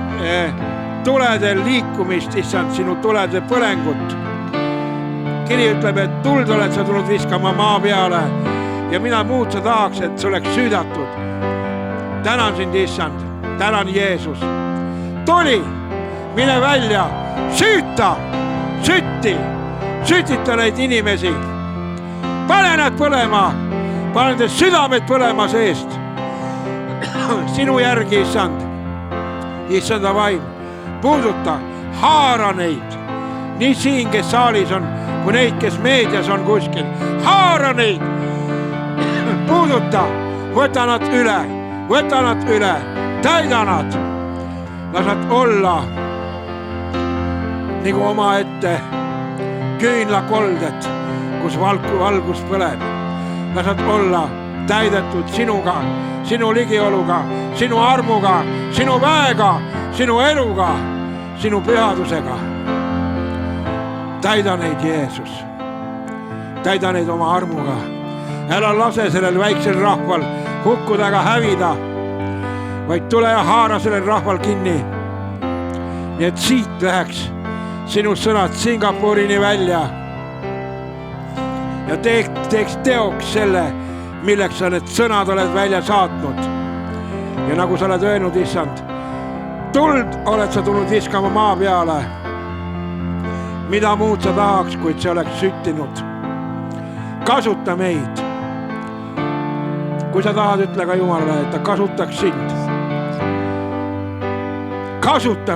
tulede liikumist, issand, sinu tulede põlengut. Kiri ütleb, et tuld oled sa tulnud viskama maa peale ja mida muud sa tahaks, et see oleks süüdatud. Tänan sind, issand, tänan Jeesus. Tuli, mine välja, sütita neid inimesi. Pane nad põlema, pane need südamed põlema seest. Sinu järgi, issand, issanda vaim, puuduta, haara neid, nii siin, kes saalis on, kui neid, kes meedias on kuskil, haara neid, puuduta, võta nad üle, täida nad, las nad olla nagu oma ette küünlakoldet, kus valgus põleb, las nad olla täidetud sinuga, sinu ligioluga, sinu armuga, sinu väega, sinu eluga, sinu pühadusega. Täida neid, Jeesus, täida neid oma armuga. Ära lase sellel väiksel rahval hukkuda ega hävida, vaid tule ja haara sellel rahval kinni. Nii et siit läheks sinu sõnad Singapurini välja ja teeks teoks selle, milleks sa need sõnad oled välja saatnud. Ja nagu sa oled öelnud, issand, tuld oled sa tulnud viskama maa peale. Mida muud sa tahaks, kuid see oleks süttinud. Kasuta meid. Kui sa tahad, ütle ka Jumalale, et ta kasutaks sind. Kasuta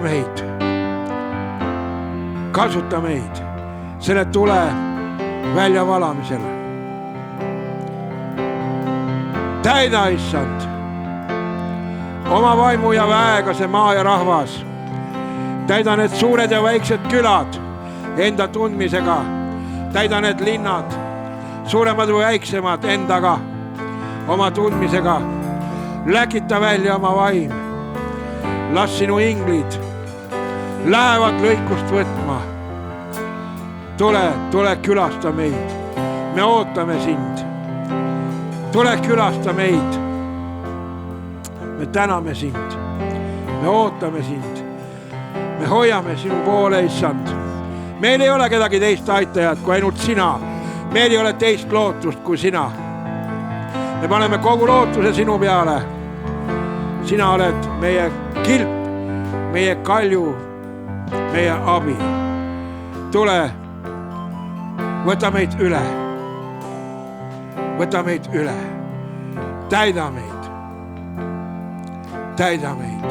meid selle tule väljavalamisel. Täida, issand, oma vaimu ja väega see maa ja rahvas. Täida need suured ja väiksed külad enda tundmisega. Täida need linnad, suuremad või väiksemad endaga, oma tundmisega. Läkita välja oma vaim. Las sinu inglid lähevad lõikust võtma. Tule külasta meid. Me ootame sind. Tule külasta meid. Me täname sind. Me ootame sind. Me hoiame sinu poole, issand. Meil ei ole kedagi teist aitajat kui ainult sina. Meil ei ole teist lootust kui sina. Me paneme kogu lootuse sinu peale. Sina oled meie kilp, meie kalju, meie abi. Tule, võta meid üle. Võta meid üle. Täida meid. Täida meid.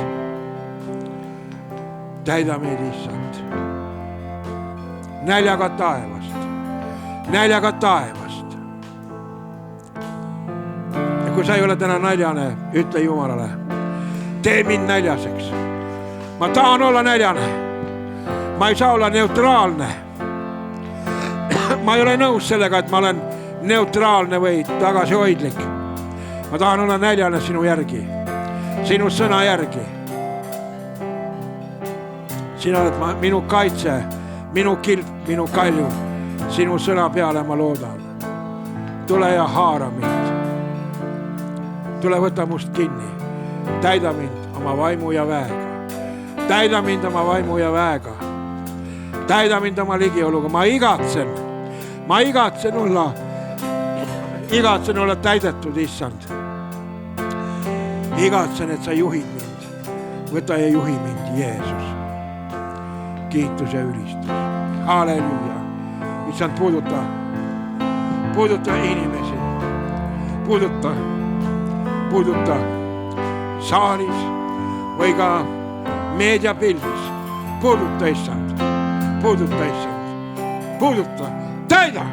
Täida meid, issand. Näljaga taevast. Näljaga taevast. Ja kui sa ei ole täna näljane, ütle Jumalale, tee mind näljaseks. Ma tahan olla näljane. Ma ei saa olla neutraalne. Ma ei ole nõus sellega, et ma olen neutraalne või tagasihoidlik. Ma tahan olla näljane sinu järgi, sinu sõna järgi. Sina oled minu kaitse, minu kilp, minu kalju. Sinu sõna peale ma loodan. Tule ja haara mind. Tule võta must kinni. Täida mind oma vaimu ja väega. Täida mind oma vaimu ja väega. Täida mind oma ligioluga. Ma igatsen olla täidetud, issand. Igatsen, et sa juhid mind. võta ja juhi mind, Jeesus. Kiitus ja ülistus. Halleluuja. Issand, puuduta inimesi. Puuduta saalis või ka meediapildis. Puuduta, issand. Täida.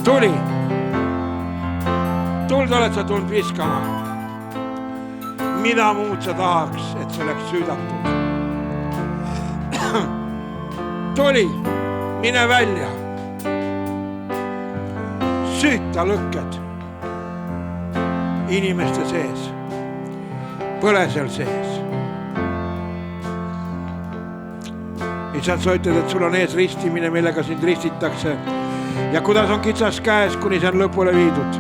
Tuli. Tuld oled sa tulnud viskama. Mida muud sa tahaks, et see oleks süüdatud? Tuli, mine välja. Süüta lõkked inimeste sees. Põle seal sees. Issand, sa ütled, et sul on ees ristimine, millega sind ristitakse. Ja kuidas on kitsas käes, kuni see on lõpule viidud?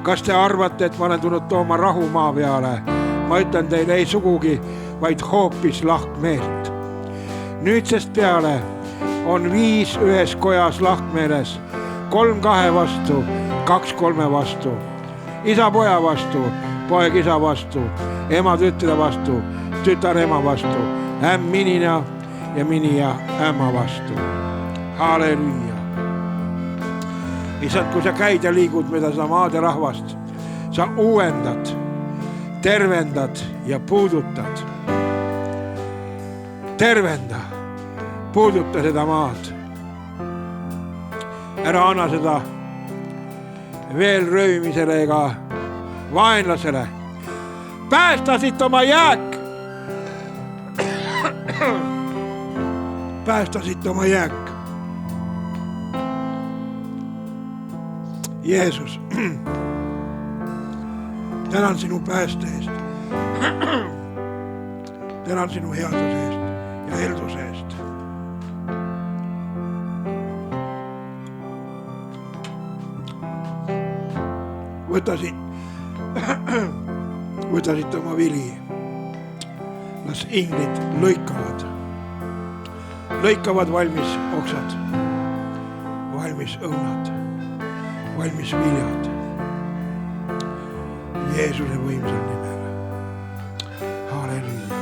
Kas te arvate, et ma olen tulnud tooma rahu maa peale? Ma ütlen teile ei sugugi, vaid hoopis lahkmeelt. Nüüdsest peale on 5 ühes kojas lahkmeeles, 3 2 vastu, 2 3 vastu. Isa poja vastu, poeg isa vastu, ema tütre vastu, tütar ema vastu, ämm minina ja minija ämma vastu. Halleluuja. Issand, kui sa käid ja liigud mööda seda maad ja rahvast, sa uuendad, tervendad ja puudutad. Tervenda, puuduta seda maad. Ära anna seda veel röömisele ega vaenlasele. Päästa siit oma jääk. Päästa siit oma jääk. Jeesus, tänan sinu pääste eest. Tänan sinu headuse eest ja helduse eest. Võta siit oma vili. Las inglid lõikavad valmis oksad, valmis õunad, valmis viljad. Jeesuse võimsal nimel. Halleluuja,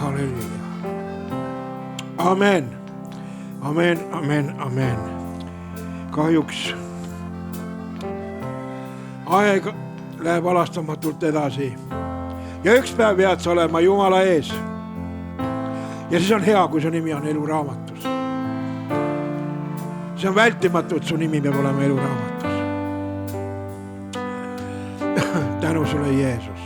halleluuja. Amen. Kahjuks aeg läheb alastamatult edasi. Ja üks päev pead sa olema Jumala ees. Ja siis on hea, kui su nimi on eluraamatus. See on vältimatu, et su nimi peab olema eluraamatus. Tänu sulle, Jeesus.